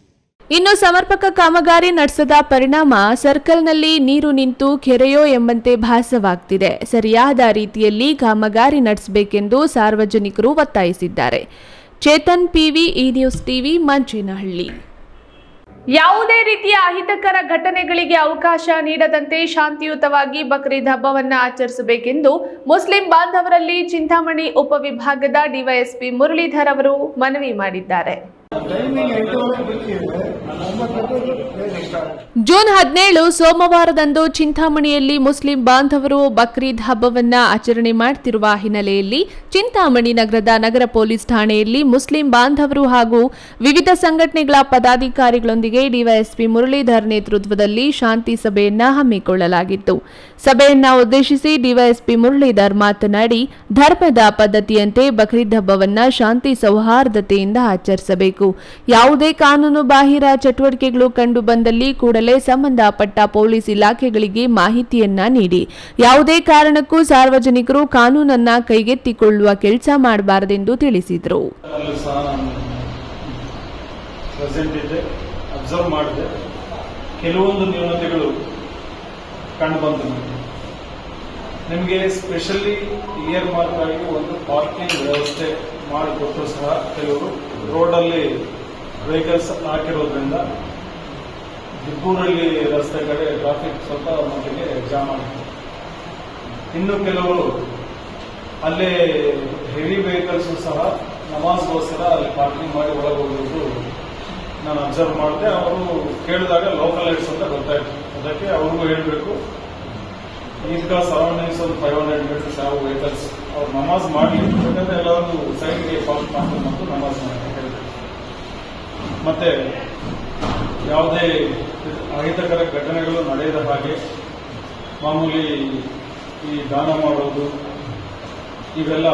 ಇನ್ನು ಸಮರ್ಪಕ ಕಾಮಗಾರಿ ನಡೆಸದ ಪರಿಣಾಮ ಸರ್ಕಲ್ನಲ್ಲಿ ನೀರು ನಿಂತು ಕೆರೆಯೋ ಎಂಬಂತೆ ಭಾಸವಾಗ್ತಿದೆ. ಸರಿಯಾದ ರೀತಿಯಲ್ಲಿ ಕಾಮಗಾರಿ ನಡೆಸಬೇಕೆಂದು ಸಾರ್ವಜನಿಕರು ಒತ್ತಾಯಿಸಿದ್ದಾರೆ. ಚೇತನ್ ಪಿವಿ, ಈ ನ್ಯೂಸ್ ಟಿವಿ, ಮಂಚೇನಹಳ್ಳಿ. ಯಾವುದೇ ರೀತಿಯ ಅಹಿತಕರ ಘಟನೆಗಳಿಗೆ ಅವಕಾಶ ನೀಡದಂತೆ ಶಾಂತಿಯುತವಾಗಿ ಬಕ್ರೀದ್ ಹಬ್ಬವನ್ನು ಆಚರಿಸಬೇಕೆಂದು ಮುಸ್ಲಿಂ ಬಾಂಧವರಲ್ಲಿ ಚಿಂತಾಮಣಿ ಉಪವಿಭಾಗದ ಡಿವೈಎಸ್ಪಿ ಮುರಳೀಧರ್ ಅವರು ಮನವಿ ಮಾಡಿದ್ದಾರೆ. ಜೂನ್ 17 ಸೋಮವಾರದಂದು ಚಿಂತಾಮಣಿಯಲ್ಲಿ ಮುಸ್ಲಿಂ ಬಾಂಧವರು ಬಕ್ರೀದ್ ಹಬ್ಬವನ್ನ ಆಚರಣೆ ಮಾಡುತ್ತಿರುವ ಹಿನ್ನೆಲೆಯಲ್ಲಿ ಚಿಂತಾಮಣಿ ನಗರದ ನಗರ ಪೊಲೀಸ್ ಠಾಣೆಯಲ್ಲಿ ಮುಸ್ಲಿಂ ಬಾಂಧವರು ಹಾಗೂ ವಿವಿಧ ಸಂಘಟನೆಗಳ ಪದಾಧಿಕಾರಿಗಳೊಂದಿಗೆ ಡಿವೈಎಸ್ಪಿ ಮುರಳೀಧರ್ ನೇತೃತ್ವದಲ್ಲಿ ಶಾಂತಿ ಸಭೆಯನ್ನ ಹಮ್ಮಿಕೊಳ್ಳಲಾಗಿತ್ತು. ಸಭೆಯನ್ನ ಉದ್ದೇಶಿಸಿ ಡಿವೈಎಸ್ಪಿ ಮುರಳೀಧರ್ ಮಾತನಾಡಿ, ಧರ್ಮದ ಪದ್ಧತಿಯಂತೆ ಬಕ್ರೀದ್ ಹಬ್ಬವನ್ನ ಶಾಂತಿ ಸೌಹಾರ್ದತೆಯಿಂದ ಆಚರಿಸಬೇಕು. ಯಾವುದೇ ಕಾನೂನು ಬಾಹಿರ ಚಟುವಟಿಕೆಗಳು ಕಂಡು ಬಂದಲ್ಲಿ ಕೂಡಲೇ ಸಂಬಂಧಪಟ್ಟ ಪೊಲೀಸ್ ಇಲಾಖೆಗಳಿಗೆ ಮಾಹಿತಿಯನ್ನ ನೀಡಿ. ಯಾವುದೇ ಕಾರಣಕ್ಕೂ ಸಾರ್ವಜನಿಕರು ಕಾನೂನನ್ನ ಕೈಗೆತ್ತಿಕೊಳ್ಳುವ ಕೆಲಸ ಮಾಡಬಾರದೆಂದು ತಿಳಿಸಿದರು. ಕೆಲವೊಂದು ನ್ಯೂನತೆಗಳು ಕಂಡು ಬಂತು. ನಿಮಗೆ ಸ್ಪೆಷಲಿ ಇಯರ್ ಮಾರ್ಕ್ ಆಗಿ ಒಂದು ಪಾರ್ಕಿಂಗ್ ವ್ಯವಸ್ಥೆ ಮಾಡಿಕೊಟ್ಟು ಸಹ ಕೆಲವರು ರೋಡಲ್ಲಿ ವೆಹಿಕಲ್ಸ್ ಹಾಕಿರೋದ್ರಿಂದ ದಿಬ್ಬೂರಲ್ಲಿ ರಸ್ತೆ ಕಡೆ ಟ್ರಾಫಿಕ್ ಸ್ವಲ್ಪ ಮಟ್ಟಿಗೆ ಜಾಮ್ ಆಗಿದೆ. ಇನ್ನು ಕೆಲವರು ಅಲ್ಲೇ ಹೆವಿ ವೆಹಿಕಲ್ಸ್ ಸಹ ನಮಾಜ್ಗೋಸ್ಕರ ಅಲ್ಲಿ ಪಾರ್ಕಿಂಗ್ ಮಾಡಿ ಒಳಗೆ ಹೋಗೋದು ನಾನು ಅಬ್ಸರ್ವ್ ಮಾಡಿದೆ. ಅವರು ಕೇಳಿದಾಗ ಲೋಕಲ್ ಏಡ್ಸ್ ಅಂತ ಗೊತ್ತಾಯ್ತು. ಅದಕ್ಕೆ ಅವ್ರಿಗೂ ಹೇಳಬೇಕು, ಈದ್ಗಾ ಸರೌಂಡಿಂಗ್ಸ್ ಒಂದು 500 ಮೀಟರ್ಸ್ ಯಾವ ವೆಹಿಕಲ್ಸ್ ಅವ್ರು ನಮಾಜ್ ಮಾಡಲಿ, ಯಾಕಂದ್ರೆ ಎಲ್ಲರೂ ಸೈಡ್ಗೆ ಪಾರ್ಕ್ ಮಾಡ್ಕೊಂಡು ಮತ್ತು ನಮಾಜ್ ಮಾಡಿ ಹೇಳಬೇಕು. ಮತ್ತೆ ಯಾವುದೇ ಅಹಿತಕರ ಘಟನೆಗಳು ನಡೆಯದ ಹಾಗೆ ಮಾಮೂಲಿ ಈ ದಾನ ಮಾಡೋದು ಇವೆಲ್ಲ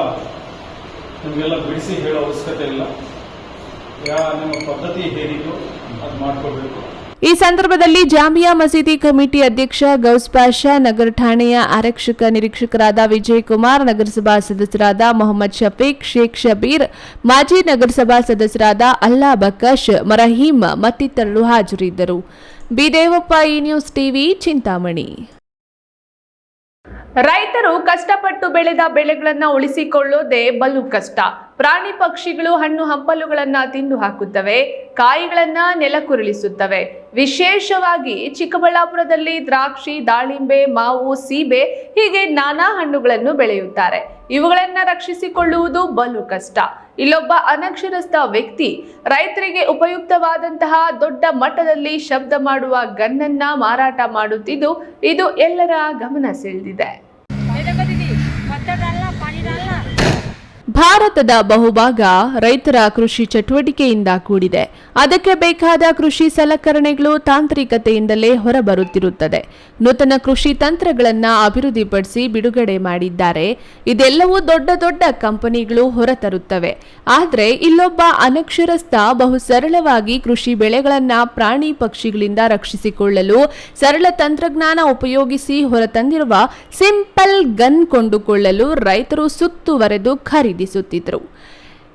ನಿಮಗೆಲ್ಲ ಬಿಡಿಸಿ ಹೇಳೋ ಅವಶ್ಯಕತೆ ಇಲ್ಲ. ನಿಮ್ಮ ಪದ್ಧತಿ ಹೇಗಿತ್ತು ಅದು ಮಾಡ್ಕೋಬೇಕು. ಈ ಸಂದರ್ಭದಲ್ಲಿ ಜಾಮಿಯಾ ಮಸೀದಿ ಕಮಿಟಿ ಅಧ್ಯಕ್ಷ ಗೌಸ್ ಪಾಷಾ, ನಗರ ಠಾಣೆಯ ಆರಕ್ಷಕ ನಿರೀಕ್ಷಕರಾದ ವಿಜಯ್ ಕುಮಾರ್, ನಗರಸಭಾ ಸದಸ್ಯರಾದ ಮೊಹಮ್ಮದ್ ಶಫೀಕ್, ಶೇಖ್ ಶಬೀರ್, ಮಾಜಿ ನಗರಸಭಾ ಸದಸ್ಯರಾದ ಅಲ್ಲಾ ಬಕಶ್, ಮರಹೀಂ ಮತ್ತಿತರರು ಹಾಜರಿದ್ದರು. ಬಿದೇವಪ್ಪ, ಈ ನ್ಯೂಸ್ ಟಿವಿ, ಚಿಂತಾಮಣಿ. ರೈತರು ಕಷ್ಟಪಟ್ಟು ಬೆಳೆದ ಬೆಳೆಗಳನ್ನು ಉಳಿಸಿಕೊಳ್ಳೋದೇ ಬಲು ಕಷ್ಟ. ಪ್ರಾಣಿ ಪಕ್ಷಿಗಳು ಹಣ್ಣು ಹಂಪಲುಗಳನ್ನ ತಿಂದು ಹಾಕುತ್ತವೆ, ಕಾಯಿಗಳನ್ನ ನೆಲಕ್ಕುರುಳಿಸುತ್ತವೆ. ವಿಶೇಷವಾಗಿ ಚಿಕ್ಕಬಳ್ಳಾಪುರದಲ್ಲಿ ದ್ರಾಕ್ಷಿ, ದಾಳಿಂಬೆ, ಮಾವು, ಸೀಬೆ ಹೀಗೆ ನಾನಾ ಹಣ್ಣುಗಳನ್ನು ಬೆಳೆಯುತ್ತಾರೆ. ಇವುಗಳನ್ನ ರಕ್ಷಿಸಿಕೊಳ್ಳುವುದು ಬಲು ಕಷ್ಟ. ಇಲ್ಲೊಬ್ಬ ಅನಕ್ಷರಸ್ಥ ವ್ಯಕ್ತಿ ರೈತರಿಗೆ ಉಪಯುಕ್ತವಾದಂತಹ ದೊಡ್ಡ ಮಟ್ಟದಲ್ಲಿ ಶಬ್ದ ಮಾಡುವ ಗನ್ನನ್ನ ಮಾರಾಟ ಮಾಡುತ್ತಿದ್ದು ಇದು ಎಲ್ಲರ ಗಮನ ಸೆಳೆದಿದೆ. ಭಾರತದ ಬಹುಭಾಗ ರೈತರ ಕೃಷಿ ಚಟುವಟಿಕೆಯಿಂದ ಕೂಡಿದೆ. ಅದಕ್ಕೆ ಬೇಕಾದ ಕೃಷಿ ಸಲಕರಣೆಗಳು ತಾಂತ್ರಿಕತೆಯಿಂದಲೇ ಹೊರಬರುತ್ತಿರುತ್ತದೆ. ನೂತನ ಕೃಷಿ ತಂತ್ರಗಳನ್ನು ಅಭಿವೃದ್ಧಿಪಡಿಸಿ ಬಿಡುಗಡೆ ಮಾಡಿದ್ದಾರೆ. ಇದೆಲ್ಲವೂ ದೊಡ್ಡ ದೊಡ್ಡ ಕಂಪನಿಗಳು ಹೊರತರುತ್ತವೆ. ಆದರೆ ಇಲ್ಲೊಬ್ಬ ಅನಕ್ಷರಸ್ಥ ಬಹು ಸರಳವಾಗಿ ಕೃಷಿ ಬೆಳೆಗಳನ್ನು ಪ್ರಾಣಿ ಪಕ್ಷಿಗಳಿಂದ ರಕ್ಷಿಸಿಕೊಳ್ಳಲು ಸರಳ ತಂತ್ರಜ್ಞಾನ ಉಪಯೋಗಿಸಿ ಹೊರತಂದಿರುವ ಸಿಂಪಲ್ ಗನ್ ಕೊಂಡುಕೊಳ್ಳಲು ರೈತರು ಸುತ್ತುವರೆದು ಖರೀದಿಸುತ್ತಿದ್ದರು.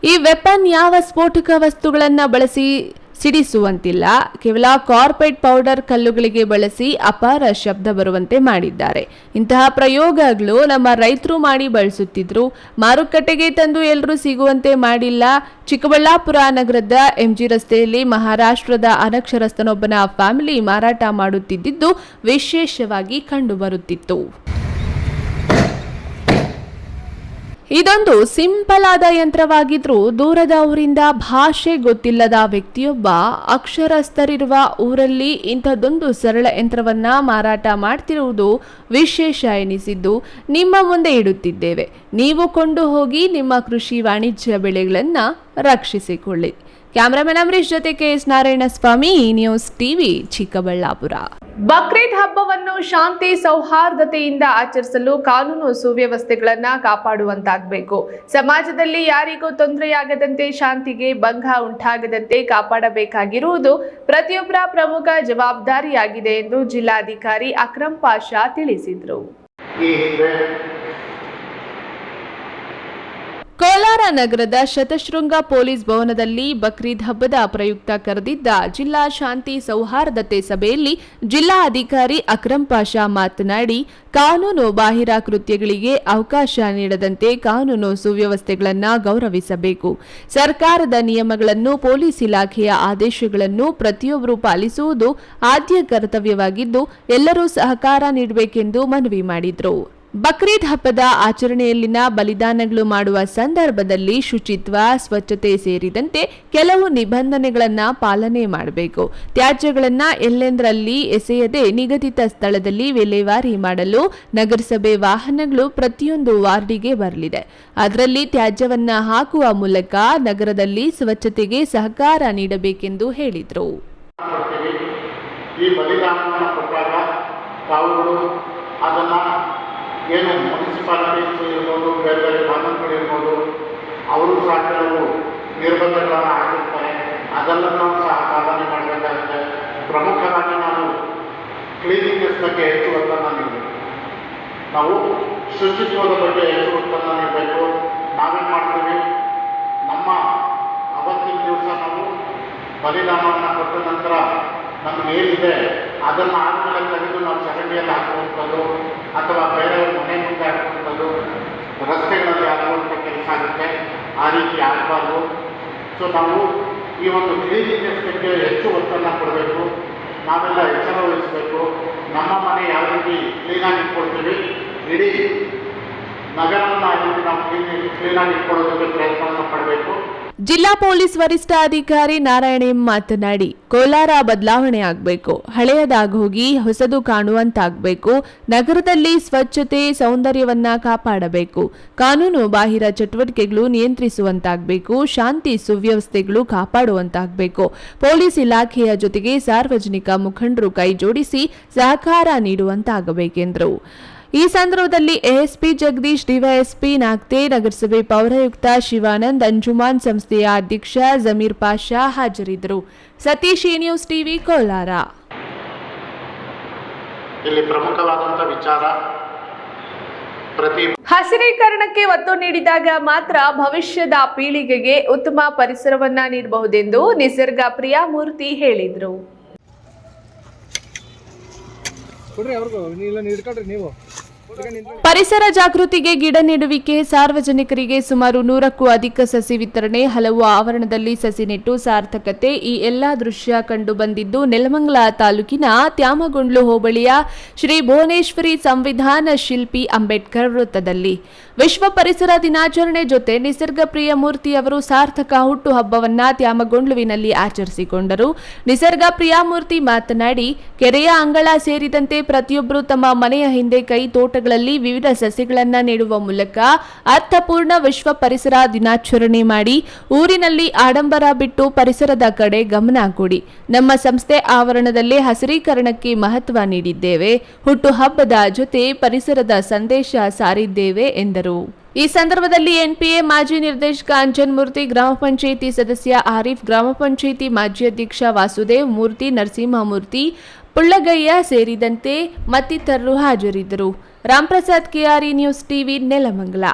ಈ ವೆಪನ್ ಯಾವ ಸ್ಫೋಟಕ ವಸ್ತುಗಳನ್ನು ಬಳಸಿ ಸಿಡಿಸುವಂತಿಲ್ಲ, ಕೇವಲ ಕಾರ್ಪೆಟ್ ಪೌಡರ್ ಕಲ್ಲುಗಳಿಗೆ ಬಳಸಿ ಅಪಾರ ಶಬ್ದ ಬರುವಂತೆ ಮಾಡಿದ್ದಾರೆ. ಇಂತಹ ಪ್ರಯೋಗಗಳು ನಮ್ಮ ರೈತರು ಮಾಡಿ ಬಳಸುತ್ತಿದ್ರು. ಮಾರುಕಟ್ಟೆಗೆ ತಂದು ಎಲ್ಲರೂ ಸಿಗುವಂತೆ ಮಾಡಿಲ್ಲ. ಚಿಕ್ಕಬಳ್ಳಾಪುರ ನಗರದ ಎಂಜಿ ರಸ್ತೆಯಲ್ಲಿ ಮಹಾರಾಷ್ಟ್ರದ ಅನಕ್ಷರಸ್ಥನೊಬ್ಬನ ಫ್ಯಾಮಿಲಿ ಮಾರಾಟ ಮಾಡುತ್ತಿದ್ದು ವಿಶೇಷವಾಗಿ ಕಂಡುಬರುತ್ತಿತ್ತು. ಇದೊಂದು ಸಿಂಪಲ್ ಆದ ಯಂತ್ರವಾಗಿದ್ರೂ ದೂರದ ಊರಿಂದ ಭಾಷೆ ಗೊತ್ತಿಲ್ಲದ ವ್ಯಕ್ತಿಯೊಬ್ಬ ಅಕ್ಷರಸ್ಥರಿರುವ ಊರಲ್ಲಿ ಇಂಥದ್ದೊಂದು ಸರಳ ಯಂತ್ರವನ್ನ ಮಾರಾಟ ಮಾಡ್ತಿರುವುದು ವಿಶೇಷ ಎನಿಸಿದ್ದು ನಿಮ್ಮ ಮುಂದೆ ಇಡುತ್ತಿದ್ದೇವೆ. ನೀವು ಕೊಂಡು ಹೋಗಿ ನಿಮ್ಮ ಕೃಷಿ ವಾಣಿಜ್ಯ ಬೆಳೆಗಳನ್ನ ರಕ್ಷಿಸಿಕೊಳ್ಳಿ. ಕ್ಯಾಮರಾಮನ್ ಅಮರೀಶ್ ಜೊತೆ K S Narayanaswamy, news TV, Chikkaballapur. Bakrid ಹಬ್ಬವನ್ನು ಶಾಂತಿ ಸೌಹಾರ್ದತೆಯಿಂದ ಆಚರಿಸಲು ಕಾನೂನು ಸುವ್ಯವಸ್ಥೆಗಳನ್ನ ಕಾಪಾಡುವಂತಾಗಬೇಕು. ಸಮಾಜದಲ್ಲಿ ಯಾರಿಗೂ ತೊಂದರೆಯಾಗದಂತೆ, ಶಾಂತಿಗೆ ಭಂಗ ಉಂಟಾಗದಂತೆ ಕಾಪಾಡಬೇಕಾಗಿರುವುದು ಪ್ರತಿಯೊಬ್ಬರ ಪ್ರಮುಖ ಜವಾಬ್ದಾರಿಯಾಗಿದೆ ಎಂದು ಜಿಲ್ಲಾಧಿಕಾರಿ ಅಕ್ರಮ್ ಪಾಷಾ ತಿಳಿಸಿದರು. ಕೋಲಾರ ನಗರದ ಶತಶೃಂಗ ಪೊಲೀಸ್ ಭವನದಲ್ಲಿ ಬಕ್ರೀದ್ ಹಬ್ಬದ ಪ್ರಯುಕ್ತ ಕರೆದಿದ್ದ ಜಿಲ್ಲಾ ಶಾಂತಿ ಸೌಹಾರ್ದತೆ ಸಭೆಯಲ್ಲಿ ಜಿಲ್ಲಾ ಅಧಿಕಾರಿ ಅಕ್ರಮ್ ಪಾಷಾ ಮಾತನಾಡಿ, ಕಾನೂನು ಬಾಹಿರ ಕೃತ್ಯಗಳಿಗೆ ಅವಕಾಶ ನೀಡದಂತೆ ಕಾನೂನು ಸುವ್ಯವಸ್ಥೆಗಳನ್ನು ಗೌರವಿಸಬೇಕು. ಸರ್ಕಾರದ ನಿಯಮಗಳನ್ನು, ಪೊಲೀಸ್ ಇಲಾಖೆಯ ಆದೇಶಗಳನ್ನು ಪ್ರತಿಯೊಬ್ಬರು ಪಾಲಿಸುವುದು ಆದ್ಯ ಕರ್ತವ್ಯವಾಗಿದ್ದು ಎಲ್ಲರೂ ಸಹಕಾರ ನೀಡಬೇಕೆಂದು ಮನವಿ ಮಾಡಿದರು. ಬಕ್ರೀದ್ ಹಬ್ಬದ ಆಚರಣೆಯಲ್ಲಿನ ಬಲಿದಾನಗಳು ಮಾಡುವ ಸಂದರ್ಭದಲ್ಲಿ ಶುಚಿತ್ವ, ಸ್ವಚ್ಛತೆ ಸೇರಿದಂತೆ ಕೆಲವು ನಿಬಂಧನೆಗಳನ್ನು ಪಾಲನೆ ಮಾಡಬೇಕು. ತ್ಯಾಜ್ಯಗಳನ್ನು ಎಲ್ಲೆಂದರಲ್ಲಿ ಎಸೆಯದೆ ನಿಗದಿತ ಸ್ಥಳದಲ್ಲಿ ವಿಲೇವಾರಿ ಮಾಡಲು ನಗರಸಭೆ ವಾಹನಗಳು ಪ್ರತಿಯೊಂದು ವಾರ್ಡಿಗೆ ಬರಲಿದೆ. ಅದರಲ್ಲಿ ತ್ಯಾಜ್ಯವನ್ನ ಹಾಕುವ ಮೂಲಕ ನಗರದಲ್ಲಿ ಸ್ವಚ್ಛತೆಗೆ ಸಹಕಾರ ನೀಡಬೇಕೆಂದು ಹೇಳಿದರು. ಈ ಬಲಿದಾನವನ್ನು ಕೊಟ್ಟಾಗ ತಾವುಗಳು ಅದನ್ನು ಏನು ಮುನ್ಸಿಪಾಲಿಟೀಸ್ ಇರ್ಬೋದು, ಬೇರೆ ಬೇರೆ ಕಾನೂನುಗಳಿರ್ಬೋದು, ಅವರು ಸಹ ಕೆಲವು ನಿರ್ಬಂಧಗಳನ್ನು ಹಾಕಿರ್ತಾರೆ. ಅದೆಲ್ಲನೂ ಸಹ ಪಾಲನೆ ಮಾಡಬೇಕಾಗುತ್ತೆ. ಪ್ರಮುಖವಾಗಿ ನಾವು ಕ್ಲೀನಿನೆಸ್ ಬಗ್ಗೆ ಹೆಚ್ಚು ಒತ್ತನ್ನು ನೀಡಬೇಕು. ನಾವು ಶುಚಿತ್ವದ ಬಗ್ಗೆ ಹೆಚ್ಚು ಒತ್ತನ್ನು ನೀಡಬೇಕು. ನಾವೇನು ಮಾಡ್ತೀವಿ, ನಮ್ಮ ಅವತ್ತಿನ ದಿವಸ ನಾವು ಬಲಿದಾನವನ್ನು ಕೊಟ್ಟ ನಂತರ ನಮ್ಗೆ ಏನಿದೆ ಅದನ್ನು ಆದಮೇಲೆ ತೆಗೆದು ನಾವು ಚರಂಡಿಯಲ್ಲಿ ಹಾಕುವಂಥದ್ದು ಅಥವಾ ಬೇರೆಯವ್ರ ಮನೆ ಮುಂದೆ ಹಾಕುವಂಥದ್ದು, ರಸ್ತೆಗಳಲ್ಲಿ ಹಾಕುವಂಥ ಕೆಲಸ ಆಗುತ್ತೆ. ಆ ರೀತಿ ಆಗಬಾರ್ದು. ಸೊ ನಾವು ಈ ಒಂದು ಕ್ಲೀನಿನೆಸ್ ಬಗ್ಗೆ ಹೆಚ್ಚು ಒತ್ತನ್ನು ಕೊಡಬೇಕು. ನಾವೆಲ್ಲ ಎಚ್ಚರ ವಹಿಸಬೇಕು. ನಮ್ಮ ಮನೆ ಯಾವ ರೀತಿ ಕ್ಲೀನಾಗಿ ಇಟ್ಕೊಳ್ತೀವಿ, ಇಡೀ ನಗರವನ್ನು ಆ ರೀತಿ ನಾವು ಕ್ಲೀನಾಗಿ ಇಟ್ಕೊಳ್ಳೋದಕ್ಕೆ ಪ್ರಯತ್ನವನ್ನು ಪಡಬೇಕು. ಜಿಲ್ಲಾ ಪೊಲೀಸ್ ವರಿಷ್ಠಾಧಿಕಾರಿ ನಾರಾಯಣ ಎಂ ಮಾತನಾಡಿ, ಕೋಲಾರ ಬದಲಾವಣೆ ಆಗಬೇಕು, ಹಳೆಯದಾಗೋಗಿ ಹೊಸದು ಕಾಣುವಂತಾಗಬೇಕು. ನಗರದಲ್ಲಿ ಸ್ವಚ್ಛತೆ, ಸೌಂದರ್ಯವನ್ನ ಕಾಪಾಡಬೇಕು. ಕಾನೂನು ಬಾಹಿರ ಚಟುವಟಿಕೆಗಳು ನಿಯಂತ್ರಿಸುವಂತಾಗಬೇಕು. ಶಾಂತಿ ಸುವ್ಯವಸ್ಥೆಗಳು ಕಾಪಾಡುವಂತಾಗಬೇಕು. ಪೊಲೀಸ್ ಇಲಾಖೆಯ ಜೊತೆಗೆ ಸಾರ್ವಜನಿಕ ಮುಖಂಡರು ಕೈ ಜೋಡಿಸಿ ಸಹಕಾರ ನೀಡುವಂತಾಗಬೇಕೆಂದರು. ಈ ಸಂದರ್ಭದಲ್ಲಿ ಎಎಸ್ಪಿ ಜಗದೀಶ್, ಡಿವೈಎಸ್ಪಿ ನಾಗ್ತೆ, ನಗರಸಭೆ ಪೌರಾಯುಕ್ತ ಶಿವಾನಂದ್, ಅಂಜುಮಾನ್ ಸಂಸ್ಥೆಯ ಅಧ್ಯಕ್ಷ ಜಮೀರ್ ಪಾಷಾ ಹಾಜರಿದ್ದರು. Satish, news TV, Kolar. ಇಲ್ಲಿ ಪ್ರಮುಖವಾದಂಥ ವಿಚಾರ, ಹಸಿರೀಕರಣಕ್ಕೆ ಒತ್ತು ನೀಡಿದಾಗ ಮಾತ್ರ ಭವಿಷ್ಯದ ಪೀಳಿಗೆಗೆ ಉತ್ತಮ ಪರಿಸರವನ್ನ ನೀಡಬಹುದೆಂದು ನಿಸರ್ಗ ಪ್ರಿಯಾಮೂರ್ತಿ ಹೇಳಿದರು. ಕೊಡ್ರಿ ಅವ್ರಿಗೂ, ಇಲ್ಲ ಹಿಡ್ಕೊಳ್ರಿ ನೀವು. ಪರಿಸರ ಜಾಗೃತಿಗೆ ಗಿಡ ನೆಡುವಿಕೆ, ಸಾರ್ವಜನಿಕರಿಗೆ ಸುಮಾರು 100ಕ್ಕೂ ಅಧಿಕ ಸಸಿ ವಿತರಣೆ, ಹಲವು ಆವರಣದಲ್ಲಿ ಸಸಿ ನೆಟ್ಟು ಸಾರ್ಥಕತೆ ಈ ಎಲ್ಲಾ ದೃಶ್ಯ ಕಂಡು ಬಂದಿದ್ದು ನೆಲಮಂಗಲ ತಾಲೂಕಿನ ತ್ಯಾಮಗೊಂಡ್ಲು ಹೋಬಳಿಯ ಶ್ರೀ ಭುವನೇಶ್ವರಿ ಸಂವಿಧಾನ ಶಿಲ್ಪಿ ಅಂಬೇಡ್ಕರ್ ವೃತ್ತದಲ್ಲಿ. ವಿಶ್ವ ಪರಿಸರ ದಿನಾಚರಣೆ ಜೊತೆ ನಿಸರ್ಗ ಪ್ರಿಯ ಮೂರ್ತಿ ಅವರು ಸಾರ್ಥಕ ಹುಟ್ಟುಹಬ್ಬವನ್ನ ತ್ಯಾಮಗೊಂಡ್ಲುವಿನಲ್ಲಿ ಆಚರಿಸಿಕೊಂಡರು. ನಿಸರ್ಗ ಪ್ರಿಯ ಮೂರ್ತಿ ಮಾತನಾಡಿ, ಕೆರೆಯ ಅಂಗಳ ಸೇರಿದಂತೆ ಪ್ರತಿಯೊಬ್ಬರು ತಮ್ಮ ಮನೆಯ ಹಿಂದೆ ಕೈ ತೋಟಗಳಲ್ಲಿ ವಿವಿಧ ಸಸಿಗಳನ್ನು ನೆಡುವ ಮೂಲಕ ಅರ್ಥಪೂರ್ಣ ವಿಶ್ವ ಪರಿಸರ ದಿನಾಚರಣೆ ಮಾಡಿ ಊರಿನಲ್ಲಿ ಆಡಂಬರ ಬಿಟ್ಟು ಪರಿಸರದ ಕಡೆ ಗಮನ ಕೊಡಿ. ನಮ್ಮ ಸಂಸ್ಥೆ ಆವರಣದಲ್ಲೇ ಹಸಿರೀಕರಣಕ್ಕೆ ಮಹತ್ವ ನೀಡಿದ್ದೇವೆ. ಹುಟ್ಟುಹಬ್ಬದ ಜೊತೆ ಪರಿಸರದ ಸಂದೇಶ ಸಾರಿದ್ದೇವೆ ಎಂದರು. ಈ ಸಂದರ್ಭದಲ್ಲಿ ಎನ್ಪಿಎ ಮಾಜಿ ನಿರ್ದೇಶಕ ಅಂಜನ್ ಮೂರ್ತಿ, ಗ್ರಾಮ ಪಂಚಾಯಿತಿ ಸದಸ್ಯ ಆರಿಫ್, ಗ್ರಾಮ ಪಂಚಾಯಿತಿ ಮಾಜಿ ಅಧ್ಯಕ್ಷ ವಾಸುದೇವ್ ಮೂರ್ತಿ, ನರಸಿಂಹಮೂರ್ತಿ, ಪುಳ್ಳಗಯ್ಯ ಸೇರಿದಂತೆ ಮತ್ತಿತರರು ಹಾಜರಿದ್ದರು. Ramprasad, KRE news TV, Nelamangala.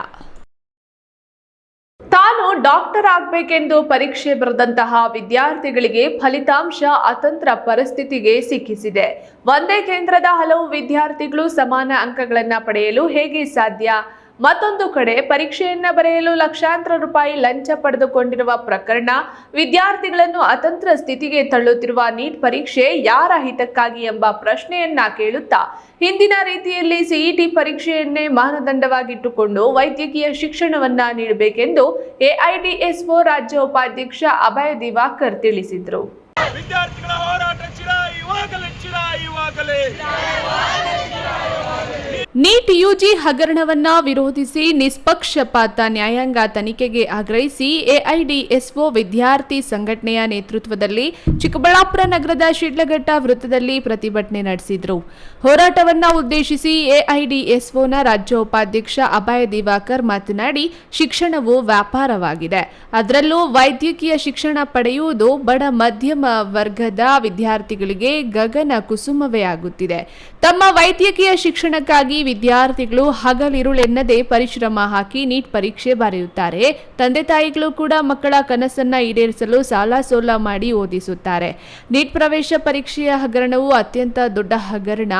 ತಾನು ಡಾಕ್ಟರ್ ಆಗಬೇಕೆಂದು ಪರೀಕ್ಷೆ ಬರೆದಂತಹ ವಿದ್ಯಾರ್ಥಿಗಳಿಗೆ ಫಲಿತಾಂಶ ಅತಂತ್ರ ಪರಿಸ್ಥಿತಿಗೆ ಸಿಕ್ಕಿಸಿದೆ. ಒಂದೇ ಕೇಂದ್ರದ ಹಲವು ವಿದ್ಯಾರ್ಥಿಗಳು ಸಮಾನ ಅಂಕಗಳನ್ನು ಪಡೆಯಲು ಹೇಗೆ ಸಾಧ್ಯ? ಮತ್ತೊಂದು ಕಡೆ ಪರೀಕ್ಷೆಯನ್ನ ಬರೆಯಲು ಲಕ್ಷಾಂತರ ರೂಪಾಯಿ ಲಂಚ ಪಡೆದುಕೊಂಡಿರುವ ಪ್ರಕರಣ ವಿದ್ಯಾರ್ಥಿಗಳನ್ನು ಅತಂತ್ರ ಸ್ಥಿತಿಗೆ ತಳ್ಳುತ್ತಿರುವ ನೀಟ್ ಪರೀಕ್ಷೆ ಯಾರ ಹಿತಕ್ಕಾಗಿ ಎಂಬ ಪ್ರಶ್ನೆಯನ್ನ ಕೇಳುತ್ತಾ ಹಿಂದಿನ ರೀತಿಯಲ್ಲಿ ಸಿಇಟಿ ಪರೀಕ್ಷೆಯನ್ನೇ ಮಾನದಂಡವಾಗಿಟ್ಟುಕೊಂಡು ವೈದ್ಯಕೀಯ ಶಿಕ್ಷಣವನ್ನ ನೀಡಬೇಕೆಂದು ಎಐಡಿಎಸ್ಒ ರಾಜ್ಯ ಉಪಾಧ್ಯಕ್ಷ ಅಭಯ ದಿವಾಕರ್ ತಿಳಿಸಿದರು. ವಿದ್ಯಾರ್ಥಿಗಳ ಹೋರಾಟ ಇವಾಗಲೇ ನೀಟ್ ಯುಜಿ ಹಗರಣವನ್ನ ವಿರೋಧಿಸಿ ನಿಷ್ಪಕ್ಷಪಾತ ನ್ಯಾಯಾಂಗ ತನಿಖೆಗೆ ಆಗ್ರಹಿಸಿ ಎಐಡಿಎಸ್ಒ ವಿದ್ಯಾರ್ಥಿ ಸಂಘಟನೆಯ ನೇತೃತ್ವದಲ್ಲಿ ಚಿಕ್ಕಬಳ್ಳಾಪುರ ನಗರದ ಶಿಡ್ಲಘಟ್ಟ ವೃತ್ತದಲ್ಲಿ ಪ್ರತಿಭಟನೆ ನಡೆಸಿದರು. ಹೋರಾಟವನ್ನ ಉದ್ದೇಶಿಸಿ ಎಐಡಿಎಸ್ಒನ ರಾಜ್ಯ ಉಪಾಧ್ಯಕ್ಷ ಅಭಯ ದಿವಾಕರ್ ಮಾತನಾಡಿ, ಶಿಕ್ಷಣವು ವ್ಯಾಪಾರವಾಗಿದೆ. ಅದರಲ್ಲೂ ವೈದ್ಯಕೀಯ ಶಿಕ್ಷಣ ಪಡೆಯುವುದು ಬಡ ಮಧ್ಯಮ ವರ್ಗದ ವಿದ್ಯಾರ್ಥಿಗಳಿಗೆ ಗಗನ ಕುಸುಮವೇ ಆಗುತ್ತಿದೆ. ತಮ್ಮ ವೈದ್ಯಕೀಯ ಶಿಕ್ಷಣಕ್ಕಾಗಿ ವಿದ್ಯಾರ್ಥಿಗಳು ಹಗಲಿರುಳೆನ್ನದೆ ಪರಿಶ್ರಮ ಹಾಕಿ ನೀಟ್ ಪರೀಕ್ಷೆ ಬರೆಯುತ್ತಾರೆ. ತಂದೆ ತಾಯಿಗಳು ಕೂಡ ಮಕ್ಕಳ ಕನಸನ್ನ ಈಡೇರಿಸಲು ಸಾಲ ಸೋಲ ಮಾಡಿ ಓದಿಸುತ್ತಾರೆ. ನೀಟ್ ಪ್ರವೇಶ ಪರೀಕ್ಷೆಯ ಹಗರಣವು ಅತ್ಯಂತ ದೊಡ್ಡ ಹಗರಣ.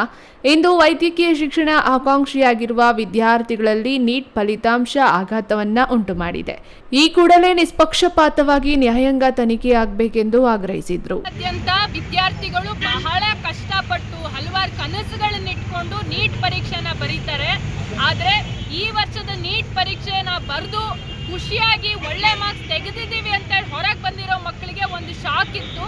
ಇಂದು ವೈದ್ಯಕೀಯ ಶಿಕ್ಷಣ ಆಕಾಂಕ್ಷಿಯಾಗಿರುವ ವಿದ್ಯಾರ್ಥಿಗಳಲ್ಲಿ ನೀಟ್ ಫಲಿತಾಂಶ ಆಘಾತವನ್ನ ಉಂಟು ಮಾಡಿದೆ. ಈ ಕೂಡಲೇ ನಿಷ್ಪಕ್ಷಪಾತವಾಗಿ ನ್ಯಾಯಾಂಗ ತನಿಖೆ ಆಗಬೇಕೆಂದು ಆಗ್ರಹಿಸಿದ್ರು. ವಿದ್ಯಾರ್ಥಿಗಳು ಬಹಳ ಕಷ್ಟಪಟ್ಟು ಹಲವಾರು ಕನಸುಗಳನ್ನಿಟ್ಕೊಂಡು ನೀಟ್ ಪರೀಕ್ಷೆನ ಬರೀತಾರೆ. ಆದರೆ ಈ ವರ್ಷದ ನೀಟ್ ಪರೀಕ್ಷೆನ ಬರೆದು ಖುಷಿಯಾಗಿ ಒಳ್ಳೆ ಮಾರ್ಕ್ಸ್ ತೆಗೆದಿದ್ದೀವಿ ಅಂತ ಹೊರಗೆ ಬಂದಿರೋ ಮಕ್ಕಳಿಗೆ ಒಂದು ಶಾಕ್ ಇತ್ತು.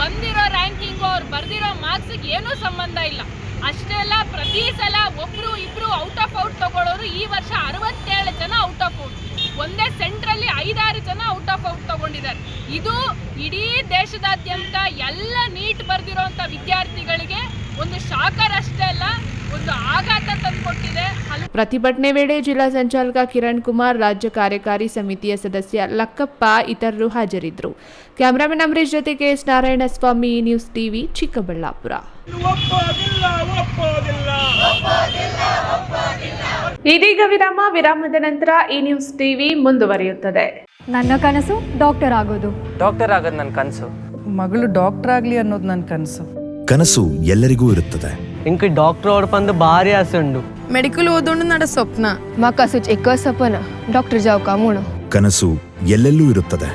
ಬಂದಿರೋ ರ್ಯಾಂಕಿಂಗು ಅವ್ರು ಬರೆದಿರೋ ಮಾರ್ಕ್ಸಿಗೆ ಏನೂ ಸಂಬಂಧ ಇಲ್ಲ. ಅಷ್ಟೇ ಅಲ್ಲ, ಪ್ರತಿ ಸಲ ಒಬ್ರು ಇಬ್ರು ಔಟ್ ಆಫ್ ಔಟ್ ತಗೊಳ್ಳೋರು. ಈ ವರ್ಷ 67 ಜನ ಔಟ್ ಆಫ್ ಔಟ್, ಒಂದೇ ಸೆಂಟ್ರಲ್ಲಿ 5-6 ಜನ ಔಟ್ ಆಫ್ ಔಟ್ ತಗೊಂಡಿದ್ದಾರೆ. ಇದು ಇಡೀ ದೇಶದಾದ್ಯಂತ ಎಲ್ಲ ನೀಟ್ ಬರೆದಿರೋಂಥ ವಿದ್ಯಾರ್ಥಿಗಳಿಗೆ ಒಂದು ಶಾಕರ್ ಅಷ್ಟೇ ಅಲ್ಲ, ಒಂದು ಆಘಾತ ತಂದುಕೊಟ್ಟಿದೆ. ಪ್ರತಿಭಟನೆ ವೇಳೆ ಜಿಲ್ಲಾ ಸಂಚಾಲಕ ಕಿರಣ್ ಕುಮಾರ್, ರಾಜ್ಯ ಕಾರ್ಯಕಾರಿ ಸಮಿತಿಯ ಸದಸ್ಯ ಲಕ್ಕಪ್ಪ ಇತರರು ಹಾಜರಿದ್ದರು. ಕ್ಯಾಮರಾಮನ್ ಅಂಬರೀಶ್ ಜೊತೆ K S Narayanaswamy, news TV, Chikkaballapur. ಇದೀಗ ವಿರಾಮದ ನಂತರ ಈ ನ್ಯೂಸ್ ಟಿವಿ ಮುಂದುವರಿಯುತ್ತದೆ. ನನ್ನ ಕನಸು ಡಾಕ್ಟರ್ ಆಗೋದು. ಡಾಕ್ಟರ್ ಆಗೋದು ನನ್ನ ಕನಸು. ಮಗಳು ಡಾಕ್ಟರ್ ಆಗಲಿ ಅನ್ನೋದು ನನ್ನ ಕನಸು. ಕನಸು ಎಲ್ಲರಿಗೂ ಇರುತ್ತದೆ. ಇಂಕ ಡಾಕ್ಟರ್ ಓಡ್ಪಂದು ಭಾರಿ ಆಸೆ ಉಂಡು. ಮೆಡಿಕಲ್ ಓದೋಣ ನಡ ಸ್ವಪ್ನ. ಮಾಕಾಸು ಎಕ್ಕ ಸಪನ ಡಾಕ್ಟರ್ ಜಾವ್ ಕಾಮೂಣ. ಕನಸು ಎಲ್ಲೆಲ್ಲೂ ಇರುತ್ತದೆ.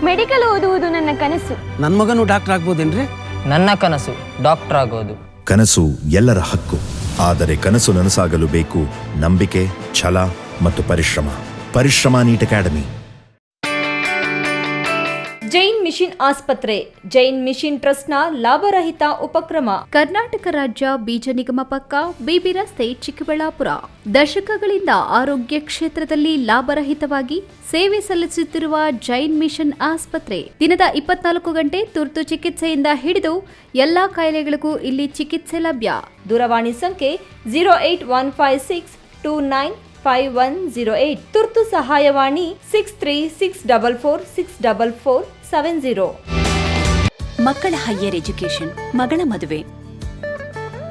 ಮೆಡಿಕಲ್ ಓದುವುದು ನನ್ನ ಕನಸು. ನನ್ನ ಮಗನು ಡಾಕ್ಟರ್ ಆಗ್ಬೋದೇನ್ರಿ? ನನ್ನ ಕನಸು ಡಾಕ್ಟರ್ ಆಗೋದು. ಕನಸು ಎಲ್ಲರ ಹಕ್ಕು. ಆದರೆ ಕನಸು ನನಸಾಗಲು ಬೇಕು ನಂಬಿಕೆ, ಛಲ ಮತ್ತು ಪರಿಶ್ರಮ. Neat academy. ಜೈನ್ ಮಿಷನ್ ಆಸ್ಪತ್ರೆ, ಜೈನ್ ಮಿಷನ್ ಟ್ರಸ್ಟ್ನ ಲಾಭರಹಿತ ಉಪಕ್ರಮ. ಕರ್ನಾಟಕ ರಾಜ್ಯ ಬೀಜ ನಿಗಮ ಪಕ್ಕ, ಬಿಬಿ ರಸ್ತೆ, ಚಿಕ್ಕಬಳ್ಳಾಪುರ. ದಶಕಗಳಿಂದ ಆರೋಗ್ಯ ಕ್ಷೇತ್ರದಲ್ಲಿ ಲಾಭರಹಿತವಾಗಿ ಸೇವೆ ಸಲ್ಲಿಸುತ್ತಿರುವ ಜೈನ್ ಮಿಷನ್ ಆಸ್ಪತ್ರೆ ದಿನದ 24 ಗಂಟೆ ತುರ್ತು ಚಿಕಿತ್ಸೆಯಿಂದ ಹಿಡಿದು ಎಲ್ಲಾ ಕಾಯಿಲೆಗಳಿಗೂ ಇಲ್ಲಿ ಚಿಕಿತ್ಸೆ ಲಭ್ಯ. ದೂರವಾಣಿ ಸಂಖ್ಯೆ 08156295108. ತುರ್ತು ಸಹಾಯವಾಣಿ 6364464470. ಮಕ್ಕಳ ಹೈಯರ್ ಎಜುಕೇಶನ್, ಮಗಳ ಮದುವೆ,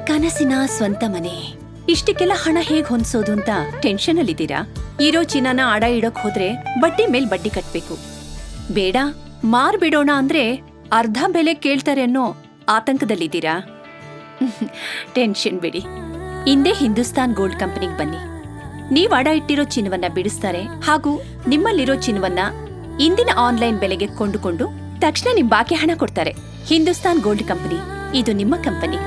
ಕನಸಿನ ಸ್ವಂತ ಮನೆ, ಇಷ್ಟಕ್ಕೆಲ್ಲ ಹಣ ಹೇಗ್ ಹೊಂದಿಸೋದು ಅಂತ ಟೆನ್ಷನ್ ಅಲ್ಲಿದ್ದೀರಾ? ಇರೋ ಚಿನ್ನನ ಅಡ ಇಡೋಕ್ ಹೋದ್ರೆ ಬಡ್ಡಿ ಮೇಲ್ ಬಡ್ಡಿ ಕಟ್ಬೇಕು. ಬೇಡ, ಮಾರ್ಬಿಡೋಣ ಅಂದ್ರೆ ಅರ್ಧ ಬೆಲೆ ಕೇಳ್ತಾರೆ ಅನ್ನೋ ಆತಂಕದಲ್ಲಿದ್ದೀರಾ? ಟೆನ್ಷನ್ ಬಿಡಿ, ಹಿಂದೆ ಹಿಂದೂಸ್ತಾನ್ ಗೋಲ್ಡ್ ಕಂಪನಿಗೆ ಬನ್ನಿ. ನೀವು ಅಡ ಇಟ್ಟಿರೋ ಚಿನ್ನವನ್ನ ಬಿಡಿಸ್ತಾರೆ ಹಾಗೂ ನಿಮ್ಮಲ್ಲಿರೋ ಚಿನ್ನವನ್ನ ಇಂದಿನ ಆನ್ಲೈನ್ ಬೆಲೆಗೆ ಕೊಂಡುಕೊಂಡು ತಕ್ಷಣ ನಿಮ್ ಬಾಕಿ ಹಣ ಕೊಡ್ತಾರೆ. ಹಿಂದೂಸ್ತಾನ್ ಗೋಲ್ಡ್ ಕಂಪನಿ, ಇದು ನಿಮ್ಮ company.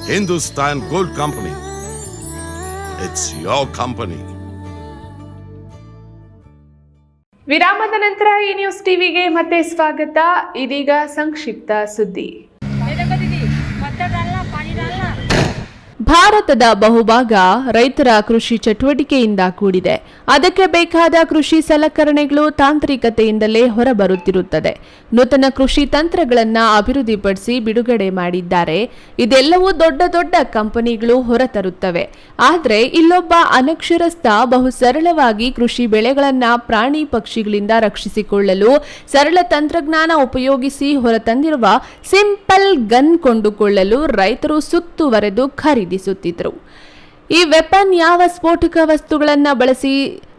Hindustan Gold Company. It's your company. ವಿರಾಮದ ನಂತರ ಈ ನ್ಯೂಸ್ ಟಿವಿಗೆ ಮತ್ತೆ ಸ್ವಾಗತ. ಇದೀಗ ಸಂಕ್ಷಿಪ್ತ ಸುದ್ದಿ. ಭಾರತದ ಬಹುಭಾಗ ರೈತರ ಕೃಷಿ ಚಟುವಟಿಕೆಯಿಂದ ಕೂಡಿದೆ. ಅದಕ್ಕೆ ಬೇಕಾದ ಕೃಷಿ ಸಲಕರಣೆಗಳು ತಾಂತ್ರಿಕತೆಯಿಂದಲೇ ಹೊರಬರುತ್ತಿರುತ್ತದೆ. ನೂತನ ಕೃಷಿ ತಂತ್ರಗಳನ್ನು ಅಭಿವೃದ್ಧಿಪಡಿಸಿ ಬಿಡುಗಡೆ ಮಾಡಿದ್ದಾರೆ. ಇದೆಲ್ಲವೂ ದೊಡ್ಡ ದೊಡ್ಡ ಕಂಪನಿಗಳು ಹೊರತರುತ್ತವೆ. ಆದರೆ ಇಲ್ಲೊಬ್ಬ ಅನಕ್ಷರಸ್ಥ ಬಹು ಸರಳವಾಗಿ ಕೃಷಿ ಬೆಳೆಗಳನ್ನು ಪ್ರಾಣಿ ಪಕ್ಷಿಗಳಿಂದ ರಕ್ಷಿಸಿಕೊಳ್ಳಲು ಸರಳ ತಂತ್ರಜ್ಞಾನ ಉಪಯೋಗಿಸಿ ಹೊರತಂದಿರುವ ಸಿಂಪಲ್ ಗನ್ ಕೊಂಡುಕೊಳ್ಳಲು ರೈತರು ಸುತ್ತುವರೆದು ಖರೀದಿಸುತ್ತಿದ್ದರು. ಈ ವೆಪನ್ ಯಾವ ಸ್ಫೋಟಕ ವಸ್ತುಗಳನ್ನು ಬಳಸಿ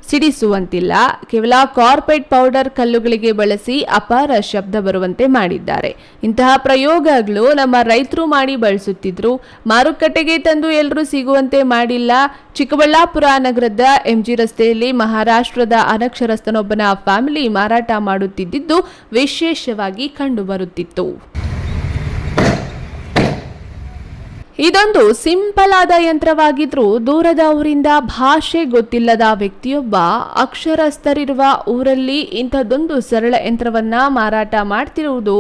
ಸಿಡಿಸುವಂತಿಲ್ಲ, ಕೇವಲ ಕಾರ್ಪೆಟ್ ಪೌಡರ್ ಕಲ್ಲುಗಳಿಗೆ ಬಳಸಿ ಅಪಾರ ಶಬ್ದ ಬರುವಂತೆ ಮಾಡಿದ್ದಾರೆ. ಇಂತಹ ಪ್ರಯೋಗಗಳು ನಮ್ಮ ರೈತರು ಮಾಡಿ ಬಳಸುತ್ತಿದ್ರು. ಮಾರುಕಟ್ಟೆಗೆ ತಂದು ಎಲ್ಲರೂ ಸಿಗುವಂತೆ ಮಾಡಿಲ್ಲ. ಚಿಕ್ಕಬಳ್ಳಾಪುರ ನಗರದ ಎಂಜಿ ರಸ್ತೆಯಲ್ಲಿ ಮಹಾರಾಷ್ಟ್ರದ ಅನಕ್ಷರಸ್ಥನೊಬ್ಬನ ಫ್ಯಾಮಿಲಿ ಮಾರಾಟ ಮಾಡುತ್ತಿದ್ದುದು ವಿಶೇಷವಾಗಿ ಕಂಡುಬರುತ್ತಿತ್ತು. ಇದೊಂದು ಸಿಂಪಲ್ ಆದ ಯಂತ್ರವಾಗಿದ್ರೂ ದೂರದ ಊರಿಂದ ಭಾಷೆ ಗೊತ್ತಿಲ್ಲದ ವ್ಯಕ್ತಿಯೊಬ್ಬ ಅಕ್ಷರಸ್ಥರಿರುವ ಊರಲ್ಲಿ ಇಂಥದ್ದೊಂದು ಸರಳ ಯಂತ್ರವನ್ನ ಮಾರಾಟ ಮಾಡ್ತಿರುವುದು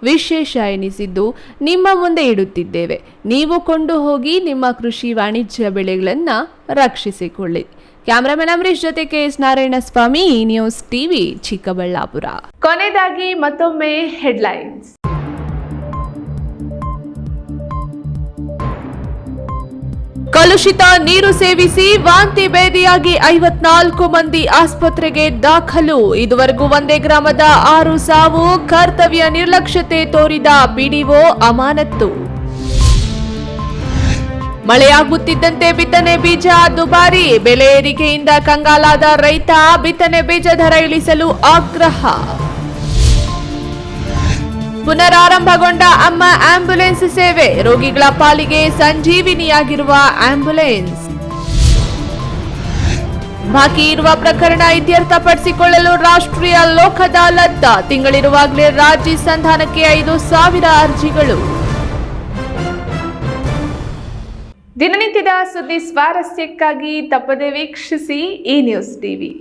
ವಿಶೇಷ ಎನಿಸಿದ್ದು ನಿಮ್ಮ ಮುಂದೆ ಇಡುತ್ತಿದ್ದೇವೆ. ನೀವು ಕೊಂಡು ಹೋಗಿ ನಿಮ್ಮ ಕೃಷಿ ವಾಣಿಜ್ಯ ಬೆಳೆಗಳನ್ನು ರಕ್ಷಿಸಿಕೊಳ್ಳಿ. ಕ್ಯಾಮರಾಮನ್ ಅಮರೀಶ್ ಜೊತೆ K S Narayanaswamy, news TV, Chikkaballapur. ಕೊನೆಯದಾಗಿ ಮತ್ತೊಮ್ಮೆ ಹೆಡ್ಲೈನ್ಸ್. ಕಲುಷಿತ ನೀರು ಸೇವಿಸಿ ವಾಂತಿ ಭೇದಿಯಾಗಿ 54 ಮಂದಿ ಆಸ್ಪತ್ರೆಗೆ ದಾಖಲು. ಇದುವರೆಗೂ ಒಂದೇ ಗ್ರಾಮದ 6 ಸಾವು. ಕರ್ತವ್ಯ ನಿರ್ಲಕ್ಷ್ಯತೆ ತೋರಿದ ಪಿಡಿಒ ಅಮಾನತ್ತು. ಮಳೆಯಾಗುತ್ತಿದ್ದಂತೆ ಬಿತ್ತನೆ ಬೀಜ ದುಬಾರಿ. ಬೆಲೆ ಏರಿಕೆಯಿಂದ ಕಂಗಾಲಾದ ರೈತ. ಬಿತ್ತನೆ ಬೀಜ ದರ ಇಳಿಸಲು ಆಗ್ರಹ. ಪುನರಾರಂಭಗೊಂಡ ಅಮ್ಮ ಆಂಬ್ಯುಲೆನ್ಸ್ ಸೇವೆ. ರೋಗಿಗಳ ಪಾಲಿಗೆ ಸಂಜೀವಿನಿಯಾಗಿರುವ ಆಂಬ್ಯುಲೆನ್ಸ್. ಬಾಕಿ ಇರುವ ಪ್ರಕರಣ ಇತ್ಯರ್ಥಪಡಿಸಿಕೊಳ್ಳಲು ರಾಷ್ಟ್ರೀಯ ಲೋಕ್ ಅದಾಲತ್. ತಿಂಗಳಿರುವಾಗಲೇ ರಾಜಿ ಸಂಧಾನಕ್ಕೆ 5,000 ಅರ್ಜಿಗಳು. ದಿನನಿತ್ಯದ ಸುದ್ದಿ ಸ್ವಾರಸ್ಯಕ್ಕಾಗಿ ತಪ್ಪದೆ ವೀಕ್ಷಿಸಿ ಈ ನ್ಯೂಸ್ ಟಿವಿ.